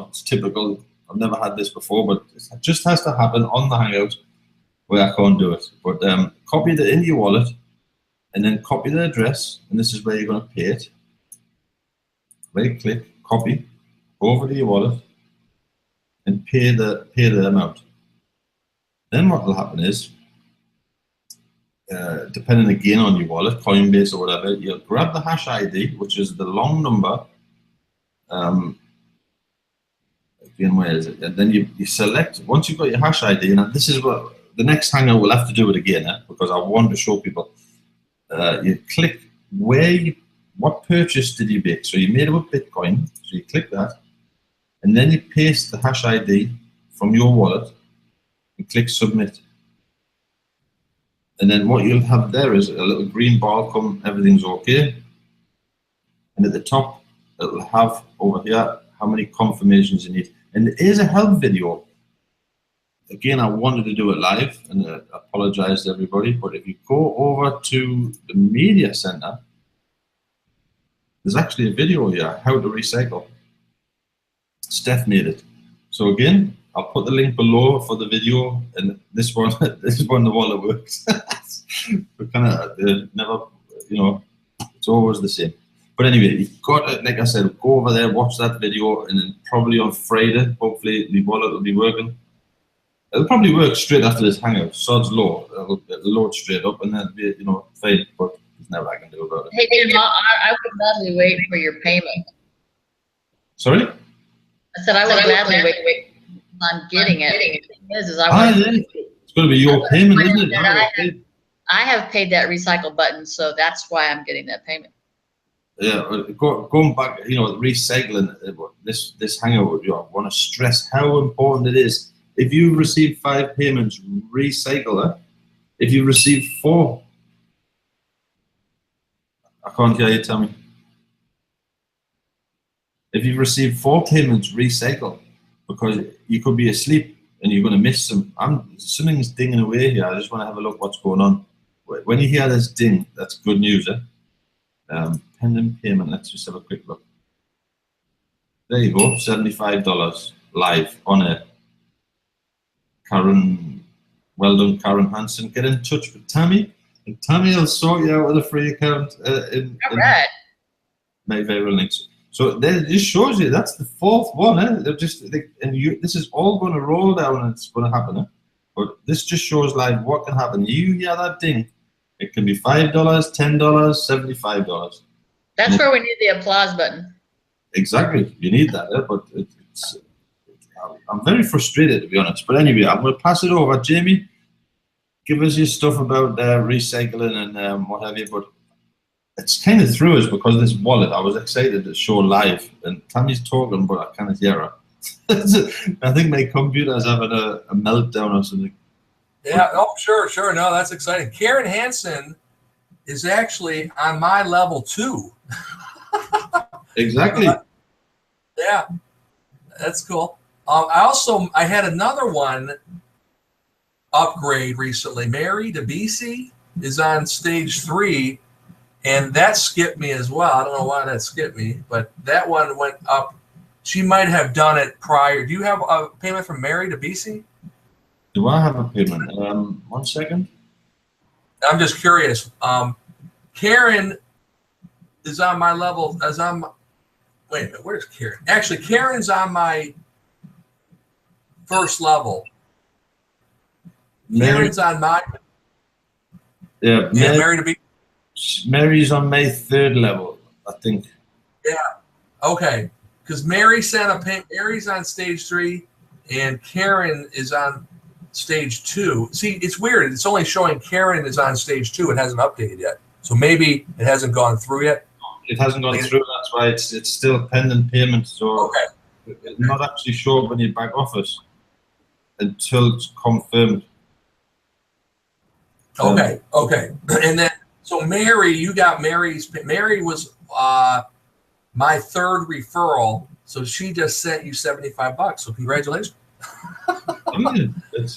[SPEAKER 1] It's typical. I've never had this before, but it just has to happen on the Hangout where I can't do it. But copy it into your wallet, and then copy the address, and this is where you're going to pay it. Right click, copy, over to your wallet, and pay the amount. Then what will happen is, depending again on your wallet, Coinbase or whatever, you'll grab the hash ID, which is the long number. Again, where is it? And then you select, once you've got your hash ID, and this is what the next Hangout will have to do it again, because I want to show people. You click what purchase did you make? So you made it with Bitcoin, so you click that, and then you paste the hash ID from your wallet and click submit. And then what you'll have there is a little green bar come, everything's okay. And at the top, it'll have over here how many confirmations you need. And there is a help video. Again, I wanted to do it live, and I apologize to everybody, but if you go over to the media center, there's actually a video here, how to recycle. Steph made it. So again, I'll put the link below for the video, and this one the wallet works. But kind of never, it's always the same. But anyway, you've got to, like I said, go over there, watch that video, and then probably on Friday, hopefully the wallet will be working. It'll probably work straight after this Hangout. Sod's law. It'll load straight up, and then be, fine. But there's never I can do about it.
[SPEAKER 3] Hey, Jim, I would gladly wait for your payment.
[SPEAKER 1] Sorry?
[SPEAKER 3] I said I would gladly wait. I'm getting it. The thing is
[SPEAKER 1] it's going to be your payment, isn't it?
[SPEAKER 3] I have paid that recycle button, so that's why I'm getting that payment.
[SPEAKER 1] going back, recycling. This hangout, I want to stress how important it is. If you receive 5 payments, recycle it. If you receive 4, I can't hear you, Tommy. If you've received 4 payments, recycle, because you could be asleep and you're going to miss some. Something's dinging away here. I just want to have a look what's going on. When you hear this ding, that's good news, pending payment. Let's just have a quick look. There you go, $75 live on air. Karen, well done, Karen Hansen. Get in touch with Tammy, and Tammy will sort you out with a free account in Mayfair Links. So there, it just shows you that's the 4th one. This is all going to roll down, and it's going to happen. But this just shows live what can happen. You hear that ding? It can be $5, $10, $75.
[SPEAKER 3] That's where we need the applause button.
[SPEAKER 1] Exactly, you need that. But I'm very frustrated, to be honest. But anyway, I'm going to pass it over. Jamie, give us your stuff about recycling and what have you. But it's kind of through us because of this wallet. I was excited to show live, and Tammy's talking, but I can't hear her. I think my computer's having a meltdown or something.
[SPEAKER 2] Yeah, oh, sure. No, that's exciting. Karen Hansen is actually on my level 2.
[SPEAKER 1] Exactly.
[SPEAKER 2] Yeah, that's cool. I had another one upgrade recently. Mary DeBisi is on stage 3, and that skipped me as well. I don't know why that skipped me, but that one went up. She might have done it prior. Do you have a payment from Mary DeBisi?
[SPEAKER 1] Do I have a payment? 1 second.
[SPEAKER 2] I'm just curious. Karen is on my level. Wait a minute. Where's Karen? Actually, Karen's on my first level. Karen's on my.
[SPEAKER 1] Yeah,
[SPEAKER 2] Mary DeBisi.
[SPEAKER 1] Mary's on my 3rd level, I think.
[SPEAKER 2] Yeah. Okay. Because Mary sent a payment. Mary's on stage 3, and Karen is on stage 2. See, it's weird. It's only showing Karen is on stage 2. It hasn't updated yet. So maybe it hasn't gone through yet.
[SPEAKER 1] It hasn't gone through. That's why it's still pending payment. So it's not actually showing in your back office until it's confirmed.
[SPEAKER 2] Okay. And then, so Mary, you got Mary was my 3rd referral. So she just sent you $75. So congratulations.
[SPEAKER 1] It's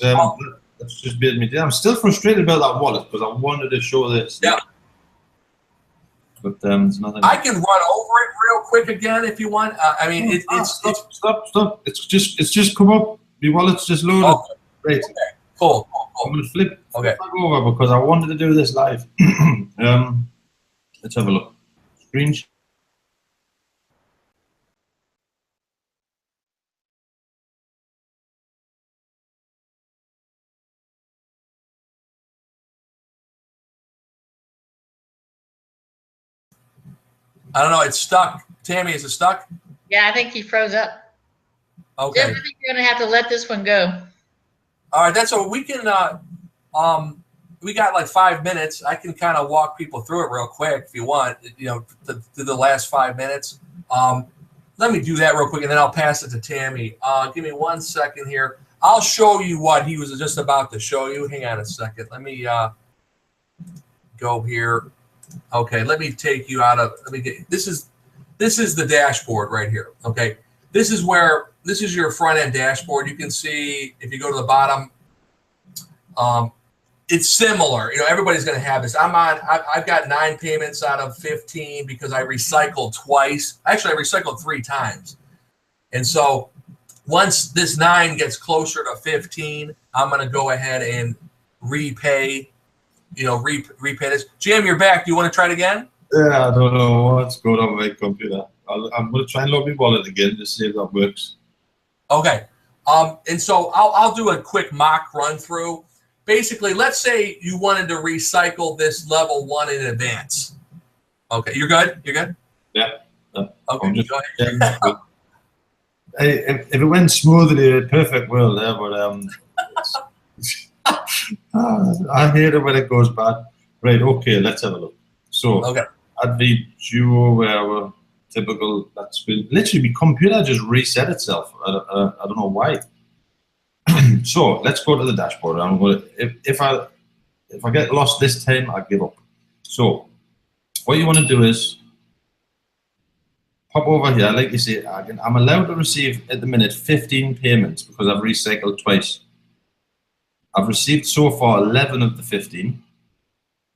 [SPEAKER 1] just made me down. I'm still frustrated about that wallet because I wanted to show this.
[SPEAKER 2] Yeah.
[SPEAKER 1] But there's nothing.
[SPEAKER 2] I can run over it real quick again if you want.
[SPEAKER 1] Stop. It's just come up. The wallet's just loaded.
[SPEAKER 2] Okay.
[SPEAKER 1] Right.
[SPEAKER 2] Okay. Cool.
[SPEAKER 1] I'm gonna flip
[SPEAKER 2] Okay.
[SPEAKER 1] back over because I wanted to do this live. Let's have a look. Screen.
[SPEAKER 2] I don't know. It's stuck. Tammy, is it stuck?
[SPEAKER 3] Yeah, I think he froze up.
[SPEAKER 2] Okay.
[SPEAKER 3] I think you're gonna have to let this one go.
[SPEAKER 2] All right. That's what we can. We got like 5 minutes. I can kind of walk people through it real quick if you want. The last 5 minutes. Let me do that real quick, and then I'll pass it to Tammy. Give me 1 second here. I'll show you what he was just about to show you. Hang on a second. Let me go here. Okay, let me take you out of. Let me get. This is the dashboard right here. Okay, this is your front end dashboard. You can see if you go to the bottom. It's similar. Everybody's going to have this. I've got 9 payments out of 15 because I recycled twice. Actually, I recycled 3 times. And so once this 9 gets closer to 15, I'm going to go ahead and repay. Repay this. Jim, you're back. Do you want to try it again?
[SPEAKER 1] Yeah, I don't know what's going on with my computer. I'm going to try and load my wallet again to see if that works.
[SPEAKER 2] Okay. And so I'll do a quick mock run through. Basically, let's say you wanted to recycle this level 1 in advance. Okay, you're good? You're good?
[SPEAKER 1] Yeah.
[SPEAKER 2] Okay, go ahead.
[SPEAKER 1] If it went smoothly, perfect world there, but I hate it when it goes bad. Right, okay, let's have a look. So
[SPEAKER 2] okay.
[SPEAKER 1] Advi Duo, where our typical, that's been literally my computer just reset itself. I don't know why. So let's go to the dashboard. I'm going to, if I get lost this time, I give up. So what you want to do is pop over here. Like you say, I'm allowed to receive at the minute 15 payments because I've recycled twice. I've received so far 11 of the 15.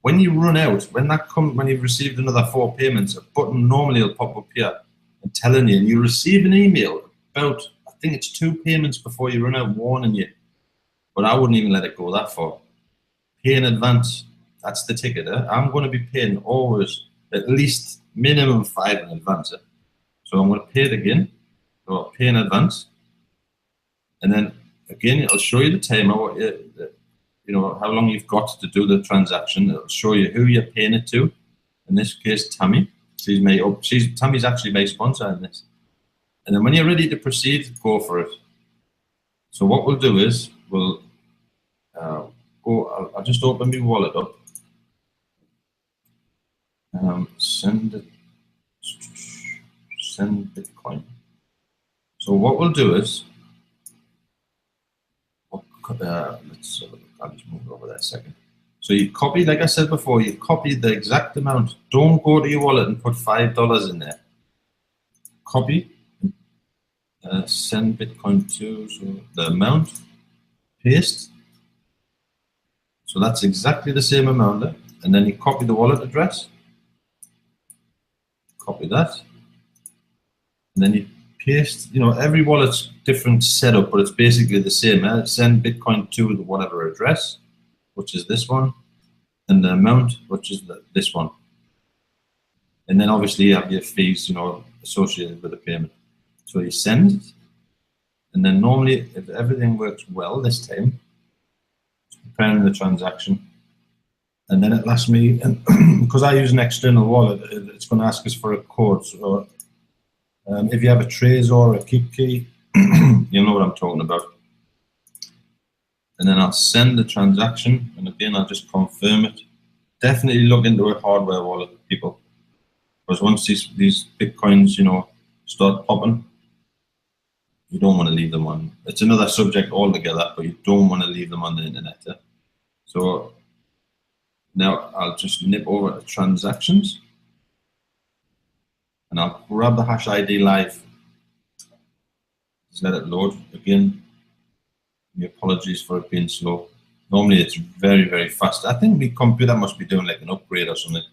[SPEAKER 1] When you run out, when you've received another 4 payments, a button normally will pop up here and telling you, and you receive an email about, I think it's 2 payments before you run out, warning you. But I wouldn't even let it go that far. Pay in advance, that's the ticket. I'm going to be paying always at least minimum 5 in advance. So I'm going to pay it again. So I'll pay in advance. And then again, it'll show you the timer, you know, how long you've got to do the transaction. It'll show you who you're paying it to. In this case, Tammy. Tammy's actually my sponsor in this. And then when you're ready to proceed, go for it. So what we'll do is we'll I'll just open my wallet up. Send Bitcoin. So what we'll do is I'll just move over there a second. So you copy, like I said before, you copy the exact amount. Don't go to your wallet and put $5 in there. Copy, send Bitcoin to, so the amount, paste. So that's exactly the same amount there. And then you copy the wallet address. Copy that. And then you paste, you know, every wallet's different setup, but it's basically the same. Send Bitcoin to the whatever address, which is this one, and the amount, which is this one. And then obviously you have your fees, you know, associated with the payment. So you send, and then normally if everything works well this time, it's preparing the transaction. And then it asks me, and because I use an external wallet, it's going to ask us for a code. So if you have a Trezor or a KeepKey, you'll know what I'm talking about. And then I'll send the transaction, and again, I'll just confirm it. Definitely look into a hardware wallet, people, because once these Bitcoins, you know, start popping, you don't want to leave them on. It's another subject altogether, but you don't want to leave them on the internet. So now I'll just nip over to transactions, and I'll grab the hash ID live. Just let it load again. My apologies for it being slow. Normally it's very, very fast. I think my computer must be doing like an upgrade or something.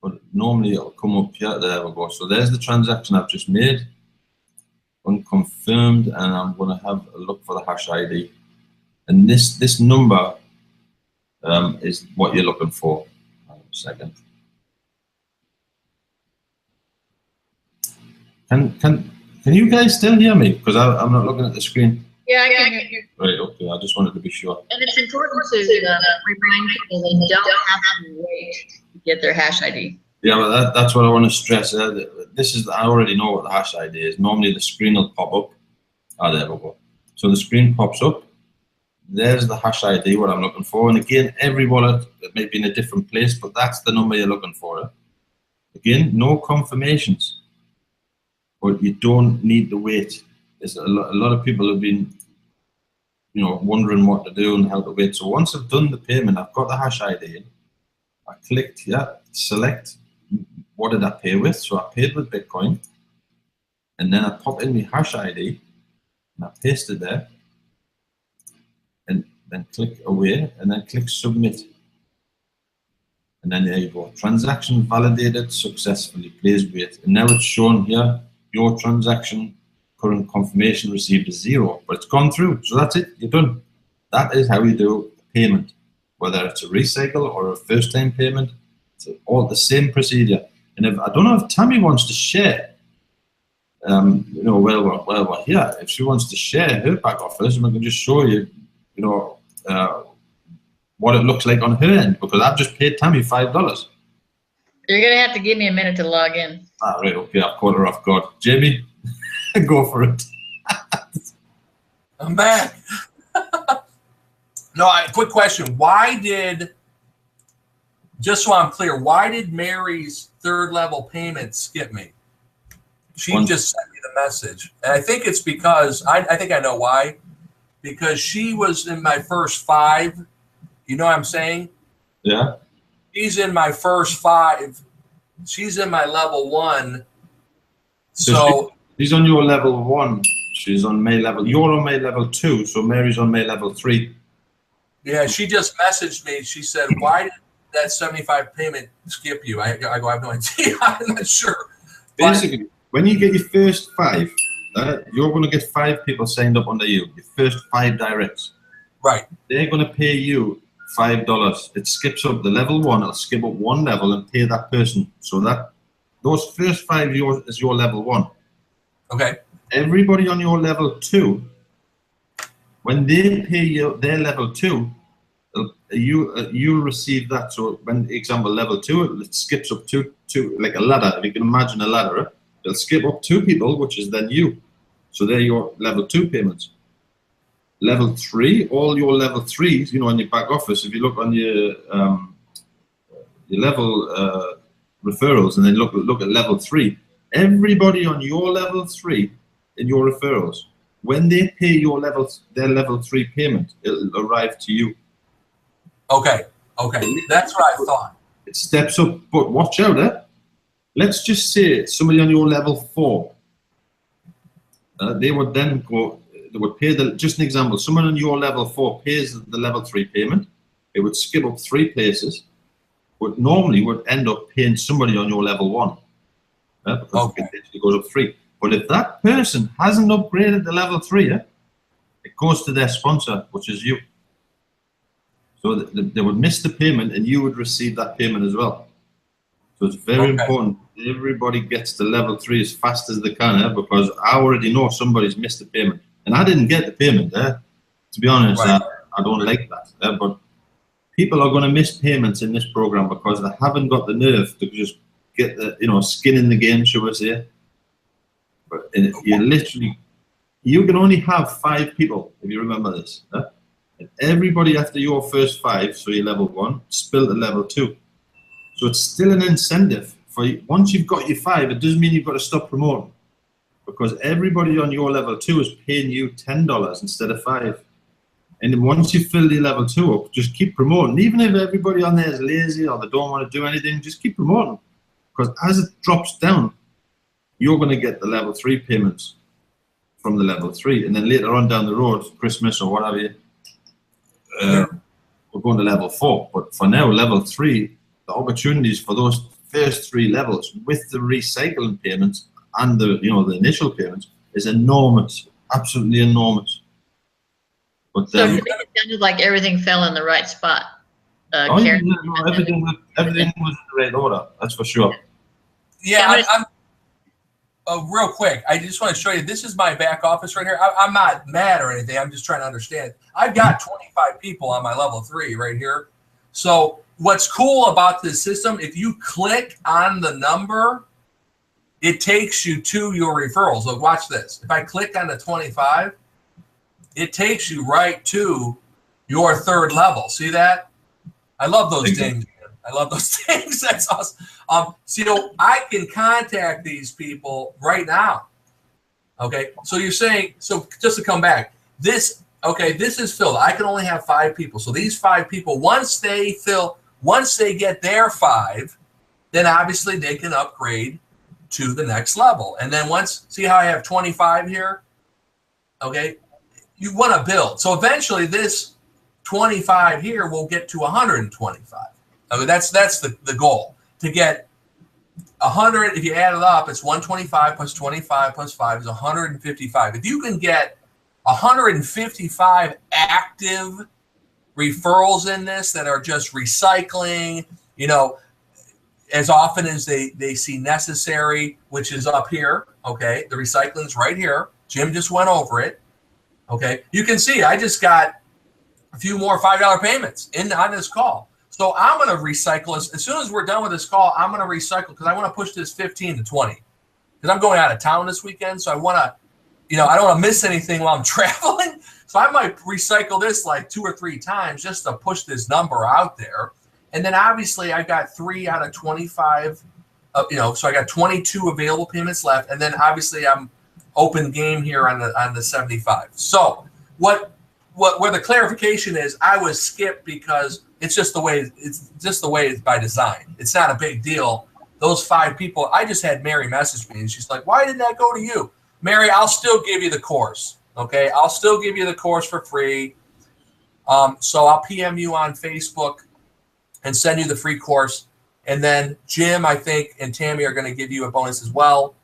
[SPEAKER 1] But normally it'll come up here. There we go. So there's the transaction I've just made. Unconfirmed, and I'm going to have a look for the hash ID. And this number is what you're looking for. Hold on a second. Can you guys still hear me? Because I'm not looking at the screen.
[SPEAKER 3] Yeah, I can hear you.
[SPEAKER 1] Right, okay, I just wanted to be sure.
[SPEAKER 3] And it's important to remind people they don't have to wait to get their hash ID.
[SPEAKER 1] Yeah, but that's what I want to stress. I already know what the hash ID is. Normally the screen will pop up. There we go. So the screen pops up. There's the hash ID, what I'm looking for. And again, every wallet, it may be in a different place, but that's the number you're looking for. Again, no confirmations. But you don't need to wait. There's a lot of people have been, you know, wondering what to do and how to wait. So once I've done the payment, I've got the hash ID. I clicked here, select what did I pay with. So I paid with Bitcoin, and then I pop in my hash ID and I paste it there, and then click away, and then click submit. And then there you go. Transaction validated successfully. Please wait. And now it's shown here. Your transaction current confirmation received is 0, but it's gone through. So that's it. You're done. That is how you do a payment, whether it's a recycle or a first-time payment. It's all the same procedure. And if I don't know if Tammy wants to share, you know, while we're here, if she wants to share her back office, and we can just show you, you know, what it looks like on her end, because I've just paid Tammy $5.
[SPEAKER 3] You're gonna have to give me a minute to log in.
[SPEAKER 1] Right, okay, I've caught her off guard. Jamie, go for it.
[SPEAKER 2] I'm back. No, quick question. Why did just so I'm clear, why did Mary's third level payment skip me? She just sent me the message. And I think it's because, I think I know why. Because she was in my first 5. You know what I'm saying?
[SPEAKER 1] Yeah.
[SPEAKER 2] She's in my first 5. She's in my level 1. So
[SPEAKER 1] she's on your level 1. She's on May level. You're on May level 2. So Mary's on May level 3.
[SPEAKER 2] Yeah, she just messaged me. She said, "Why did that 75 payment skip you?" I go, "I have no idea. I'm not sure."
[SPEAKER 1] Basically, when you get your first 5, you're going to get 5 people signed up under you. Your first 5 directs.
[SPEAKER 2] Right.
[SPEAKER 1] They're going to pay you $5. It skips up the level 1. It'll skip up 1 level and pay that person. So that those first 5 is your level 1.
[SPEAKER 2] Okay.
[SPEAKER 1] Everybody on your level 2, when they pay you their level 2, you receive that. So when example level 2, it skips up two like a ladder. If you can imagine a ladder, it'll skip up 2 people, which is then you. So they're your level 2 payments. Level 3, all your level 3s, you know, in your back office. If you look on your level referrals, and then look at level 3, everybody on your level 3 in your referrals, when they pay their level 3 payment, it'll arrive to you.
[SPEAKER 2] Okay. That's what I thought.
[SPEAKER 1] It steps up, but watch out, Let's just say somebody on your level 4, they would then go, they would pay just an example, someone on your level 4 pays the level 3 payment, it would skip up 3 places, but normally would end up paying somebody on your level 1, because it goes up 3. But if that person hasn't upgraded the level 3, it goes to their sponsor, which is you. So they would miss the payment, and you would receive that payment as well. So it's very important everybody gets to level 3 as fast as they can, because I already know somebody's missed the payment. And I didn't get the payment, to be honest.
[SPEAKER 2] Right.
[SPEAKER 1] I don't like that. But people are going to miss payments in this program because they haven't got the nerve to just get the skin in the game, shall we say. But you can only have 5 people, if you remember this. And everybody after your first 5, so you're level 1, spill to level 2. So it's still an incentive for you. Once you've got your 5, it doesn't mean you've got to stop promoting, because everybody on your level 2 is paying you $10 instead of 5. And then once you fill your level 2 up, just keep promoting. Even if everybody on there is lazy or they don't want to do anything, just keep promoting, because as it drops down, you're going to get the level 3 payments from the level 3, and then later on down the road, Christmas or whatever, we're going to level 4. But for now, level 3, the opportunities for those first 3 levels with the recycling payments and the initial payments is enormous, absolutely enormous. But
[SPEAKER 3] so it sounded like everything fell in the right spot.
[SPEAKER 1] Everything was in the right order. That's for sure.
[SPEAKER 2] Yeah, I'm real quick, I just want to show you, this is my back office right here. I'm not mad or anything. I'm just trying to understand. I've got 25 people on my level 3 right here. So what's cool about this system, if you click on the number, it takes you to your referrals. Look, watch this. If I click on the 25, it takes you right to your 3rd level. See that? I love those dings. I love those things. That's awesome. So I can contact these people right now. Okay. So you're saying, so just to come back, this is filled. I can only have 5 people. So these 5 people, once they get their 5, then obviously they can upgrade to the next level. And then see how I have 25 here? Okay. You want to build. So eventually this 25 here will get to 125. Okay, that's the goal, to get 100. If you add it up, it's 125 plus 25 plus 5 is 155. If you can get 155 active referrals in this that are just recycling, as often as they see necessary, which is up here. Okay, the recycling's right here. Jim just went over it. Okay, you can see I just got a few more $5 payments on this call. So I'm going to recycle as soon as we're done with this call. I'm going to recycle because I want to push this 15 to 20 because I'm going out of town this weekend. So I want to, I don't want to miss anything while I'm traveling. So I might recycle this like 2 or 3 times just to push this number out there. And then obviously I got 3 out of 25, so I got 22 available payments left. And then obviously I'm open game here on the 75. So where the clarification is, I was skipped because it's just the way it's by design. It's not a big deal. Those 5 people, I just had Mary message me and she's like, why didn't that go to you? Mary, I'll still give you the course. Okay. I'll still give you the course for free. So I'll PM you on Facebook and send you the free course. And then Jim, I think, and Tammy are going to give you a bonus as well.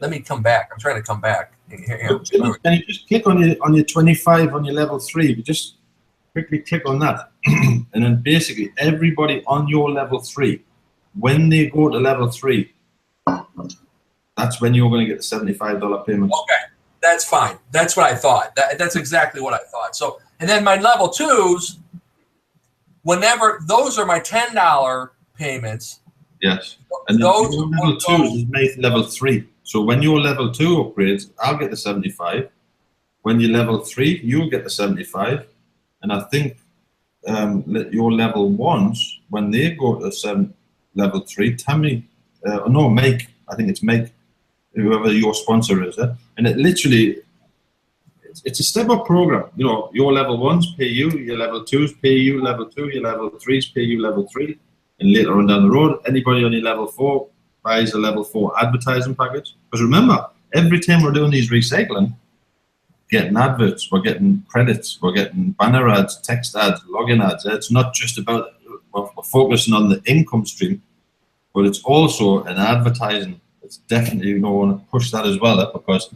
[SPEAKER 2] Let me come back. I'm trying to come back. Here.
[SPEAKER 1] Jimmy, can you just click on your 25 on your level 3? You just quickly click on that. And then basically everybody on your level 3, when they go to level 3, that's when you're going to get the $75 payment.
[SPEAKER 2] Okay, that's fine. That's what I thought. That's exactly what I thought. So, and then my level 2s, whenever those are my $10 payments.
[SPEAKER 1] Yes, and those level 2s is made level 3. So when your level 2 upgrades, I'll get the 75. When you level 3, you'll get the 75. And I think your level 1s, when they go to level 3, Tammy, Meg, I think it's Meg, whoever your sponsor is, and it literally, it's a step-up program. You know, your level 1s pay you, your level 2s pay you level 2, your level 3s pay you level 3, and later on down the road, anybody on your level 4 buys a level 4 advertising package. Because remember, every time we're doing these recycling, getting adverts, we're getting credits, we're getting banner ads, text ads, login ads. It's not just about, we're focusing on the income stream, but it's also an advertising. It's definitely, you want to push that as well, because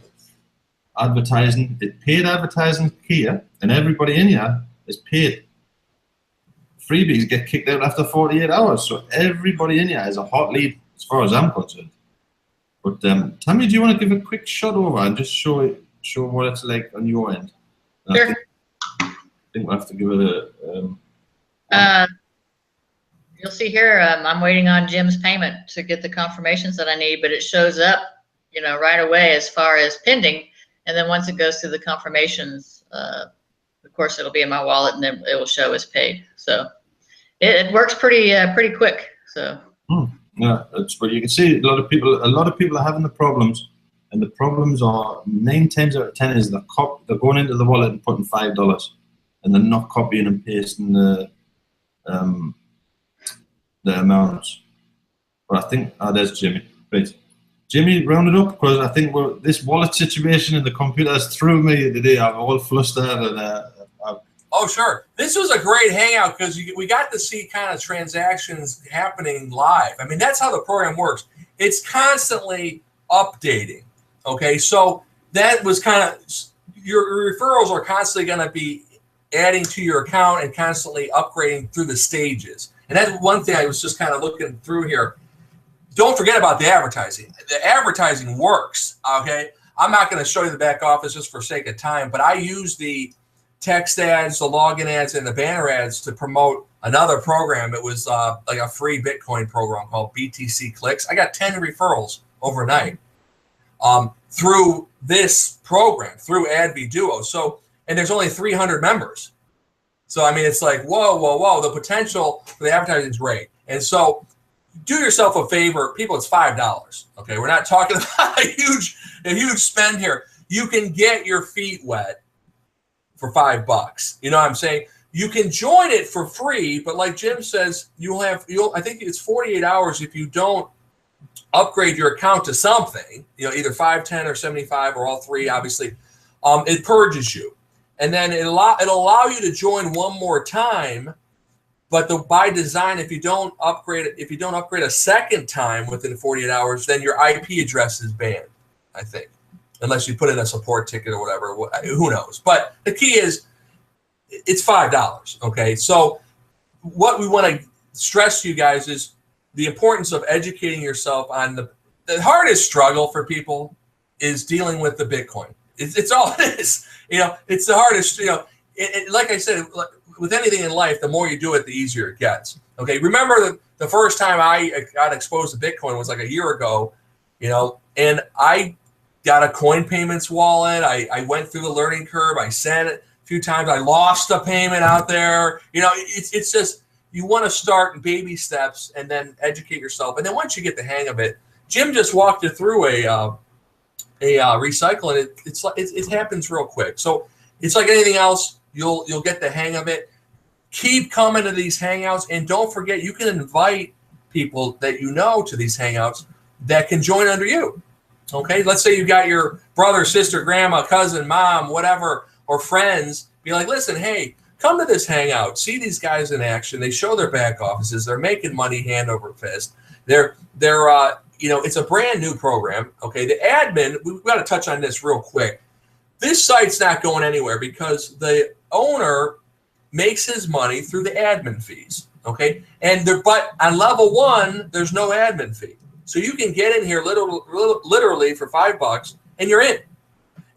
[SPEAKER 1] advertising, paid advertising here, and everybody in here is paid. Freebies get kicked out after 48 hours, so everybody in here is a hot lead as far as I'm concerned. But Tammy, do you want to give a quick shot over and just show what it's like on your end?
[SPEAKER 3] Sure.
[SPEAKER 1] I think we'll have to give it a...
[SPEAKER 3] You'll see here, I'm waiting on Jim's payment to get the confirmations that I need, but it shows up, right away as far as pending. And then once it goes through the confirmations, of course, it'll be in my wallet, and then it will show as paid. So it works pretty quick. So.
[SPEAKER 1] Yeah, but you can see a lot of people are having the problems, and the problems are 9 times out of 10 is they're going into the wallet and putting $5, and they're not copying and pasting the amounts. But I think there's Jimmy. Right, Jimmy, round it up, because I think this wallet situation and the computers threw me today. I'm all flustered and.
[SPEAKER 2] Oh, sure. This was a great hangout because we got to see kind of transactions happening live. I mean, that's how the program works. It's constantly updating. Okay, so that was kind of your referrals are constantly going to be adding to your account and constantly upgrading through the stages. And that's one thing I was just kind of looking through here. Don't forget about the advertising. The advertising works. Okay, I'm not going to show you the back office just for sake of time, but I use the text ads, the login ads, and the banner ads to promote another program. It was like a free Bitcoin program called BTC Clicks. I got 10 referrals overnight through this program, through AdV Duo. So, and there's only 300 members. So, I mean, it's like, whoa. The potential for the advertising is great. And so do yourself a favor. People, it's $5. Okay, we're not talking about a huge spend here. You can get your feet wet for $5. You know what I'm saying? You can join it for free, but like Jim says, I think it's 48 hours if you don't upgrade your account to something, either 5, 10, or 75, or all three, obviously. It purges you. And then it'll allow you to join one more time, but by design, if you don't upgrade a second time within 48 hours, then your IP address is banned, I think. Unless you put in a support ticket or whatever, who knows? But the key is, it's $5. Okay, so what we want to stress to you guys is the importance of educating yourself on the hardest struggle for people is dealing with the Bitcoin. It's all it is. It's the hardest. Like I said, with anything in life, the more you do it, the easier it gets. Okay, remember the first time I got exposed to Bitcoin was like a year ago. And I got a coin payments wallet. I went through the learning curve. I sent it a few times. I lost a payment out there. It's just you want to start in baby steps and then educate yourself. And then once you get the hang of it, Jim just walked you through a recycle, and it happens real quick. So it's like anything else. You'll get the hang of it. Keep coming to these hangouts, and don't forget you can invite people that you know to these hangouts that can join under you. Okay, let's say you got your brother, sister, grandma, cousin, mom, whatever, or friends. Be like, listen, hey, come to this hangout. See these guys in action. They show their back offices. They're making money hand over fist. They're it's a brand new program. Okay, the admin. We've got to touch on this real quick. This site's not going anywhere because the owner makes his money through the admin fees. Okay, but on level 1, there's no admin fee. So you can get in here literally for $5 and you're in.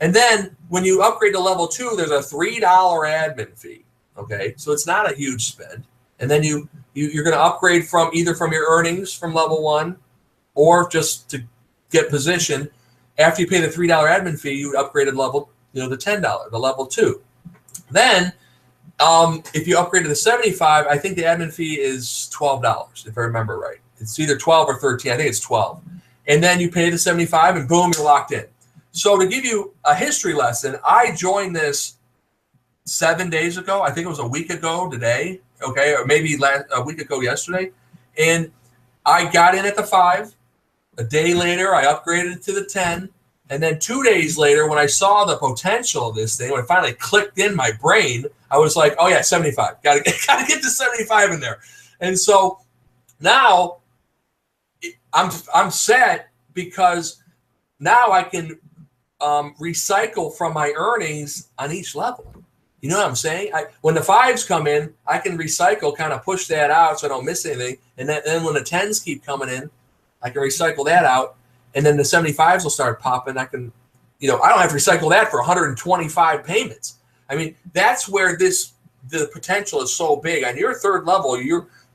[SPEAKER 2] And then when you upgrade to level 2, there's a $3 admin fee. Okay, so it's not a huge spend. And then you're going to upgrade from either from your earnings from level 1 or just to get position. After you pay the $3 admin fee, you upgrade to level, the $10, the level 2. Then if you upgrade to the 75, I think the admin fee is $12, if I remember right. It's either 12 or 13. I think it's 12. And then you pay the 75 and boom, you're locked in. So to give you a history lesson, I joined this 7 days ago. I think it was a week ago today, okay, or maybe a week ago yesterday. And I got in at the 5. A day later, I upgraded to the 10. And then 2 days later, when I saw the potential of this thing, when it finally clicked in my brain, I was like, oh yeah, 75. Gotta get the 75 in there. And so now I'm set because now I can recycle from my earnings on each level. You know what I'm saying? When the 5s come in, I can recycle, kind of push that out so I don't miss anything. And then when the 10s keep coming in, I can recycle that out. And then the 75s will start popping. I can, I don't have to recycle that for 125 payments. I mean, that's where the potential is so big. On your 3rd level,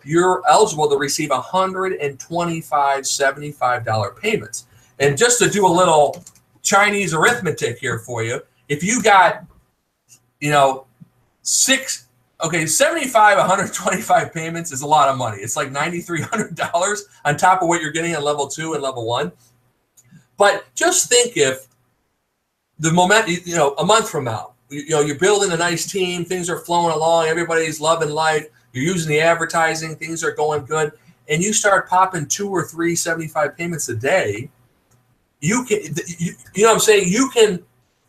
[SPEAKER 2] you're eligible to receive 125 $75 payments. And just to do a little Chinese arithmetic here for you, if you got, 75 125 payments is a lot of money. It's like $9,300 on top of what you're getting at level 2 and level 1. But just think if the moment, a month from now, you're building a nice team, things are flowing along, everybody's loving life, you're using the advertising, things are going good, and you start popping 2 or 3 75 payments a day, you can, you know what I'm saying?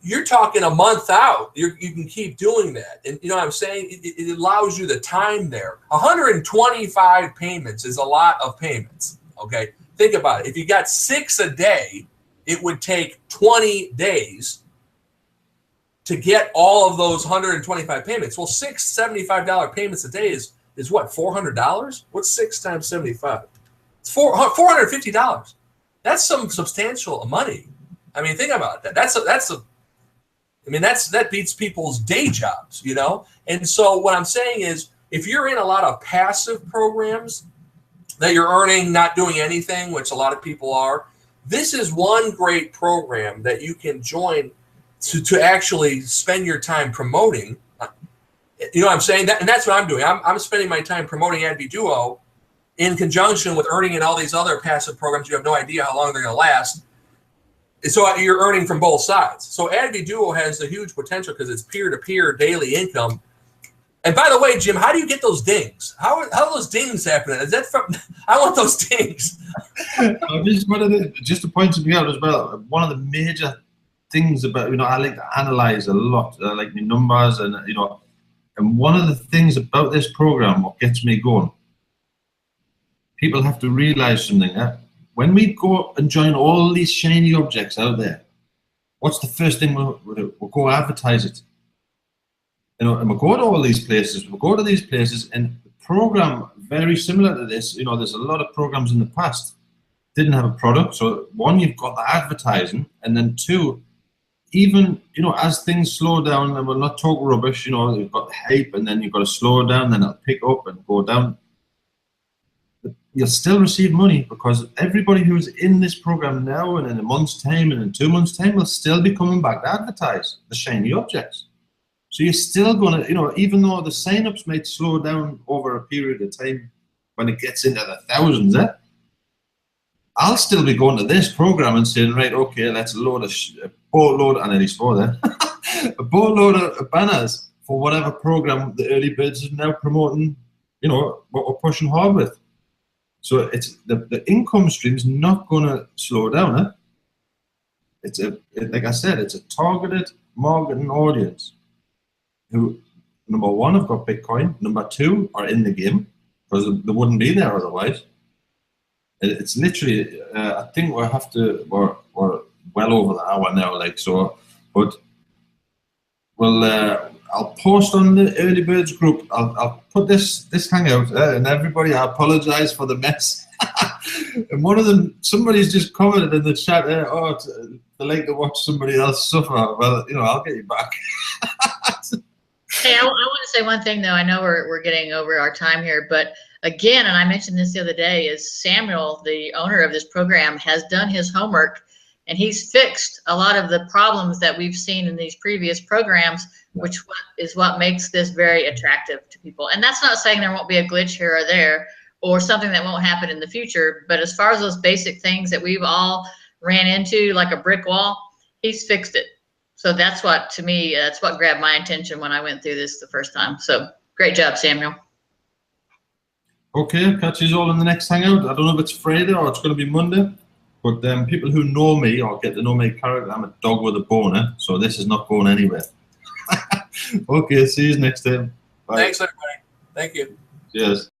[SPEAKER 2] You're talking a month out. You can keep doing that. And you know what I'm saying? It allows you the time there. 125 payments is a lot of payments. Okay. Think about it. If you got 6 a day, it would take 20 days to get all of those 125 payments. Well, 6 $75 payments a day is what, $400? What's 6 times 75? It's $450. That's some substantial money. I mean, think about that. That beats people's day jobs, And so what I'm saying is, if you're in a lot of passive programs that you're earning, not doing anything, which a lot of people are, this is one great program that you can join to actually spend your time promoting. You know what I'm saying? And that's what I'm doing. I'm spending my time promoting AdviDuo in conjunction with earning in all these other passive programs. You have no idea how long they're going to last. So you're earning from both sides. So AdviDuo has a huge potential because it's peer-to-peer daily income. And by the way, Jim, how do you get those dings? How are those dings happening? Is that from? I want those dings.
[SPEAKER 1] Just to point something out as well. One of the major things about I like to analyze a lot. I like the numbers and and one of the things about this program, what gets me going, people have to realize something. When we go and join all these shiny objects out there, what's the first thing we'll do? We'll go advertise it. And we'll go to all these places. We'll go to these places, and the program very similar to this. There's a lot of programs in the past didn't have a product. So 1, you've got the advertising, and then 2, even as things slow down, and we'll not talk rubbish. You've got the hype, and then you've got to slow down, then it'll pick up and go down. You'll still receive money because everybody who's in this program now and in a month's time and in 2 months' time will still be coming back to advertise the shiny objects. So you're still going to, you know, even though the sign-ups might slow down over a period of time when it gets into the thousands, I'll still be going to this program and saying, right, okay, let's load a boatload, and at least four there, a boatload of banners for whatever program the early birds are now promoting, you know, what we're pushing hard with. So it's the income stream's not going to slow down. It's like I said, it's a targeted marketing audience who, number one, have got Bitcoin, number two, are in the game because they wouldn't be there otherwise. It's literally, I think we're well over the hour now, like, so, but I'll post on the Early Birds group. I'll put this hangout, and everybody, I apologize for the mess. And one of them, somebody's just commented in the chat, oh, they like to watch somebody else suffer. Well, you know, I'll get you back.
[SPEAKER 3] Hey, I want to say one thing though. I know we're getting over our time here, but again, and I mentioned this the other day, is Samuel, the owner of this program, has done his homework and he's fixed a lot of the problems that we've seen in these previous programs, which is what makes this very attractive to people. And that's not saying there won't be a glitch here or there or something that won't happen in the future, but as far as those basic things that we've all ran into like a brick wall, he's fixed it. So that's what, to me, that's what grabbed my attention when I went through this the first time. So great job, Samuel.
[SPEAKER 1] Okay, catch you all in the next hangout. I don't know if it's Friday or it's going to be Monday, but people who know me or get to know my character, I'm a dog with a bone, so this is not going anywhere. Okay, see you next time. Bye.
[SPEAKER 2] Thanks, everybody. Thank you.
[SPEAKER 1] Cheers.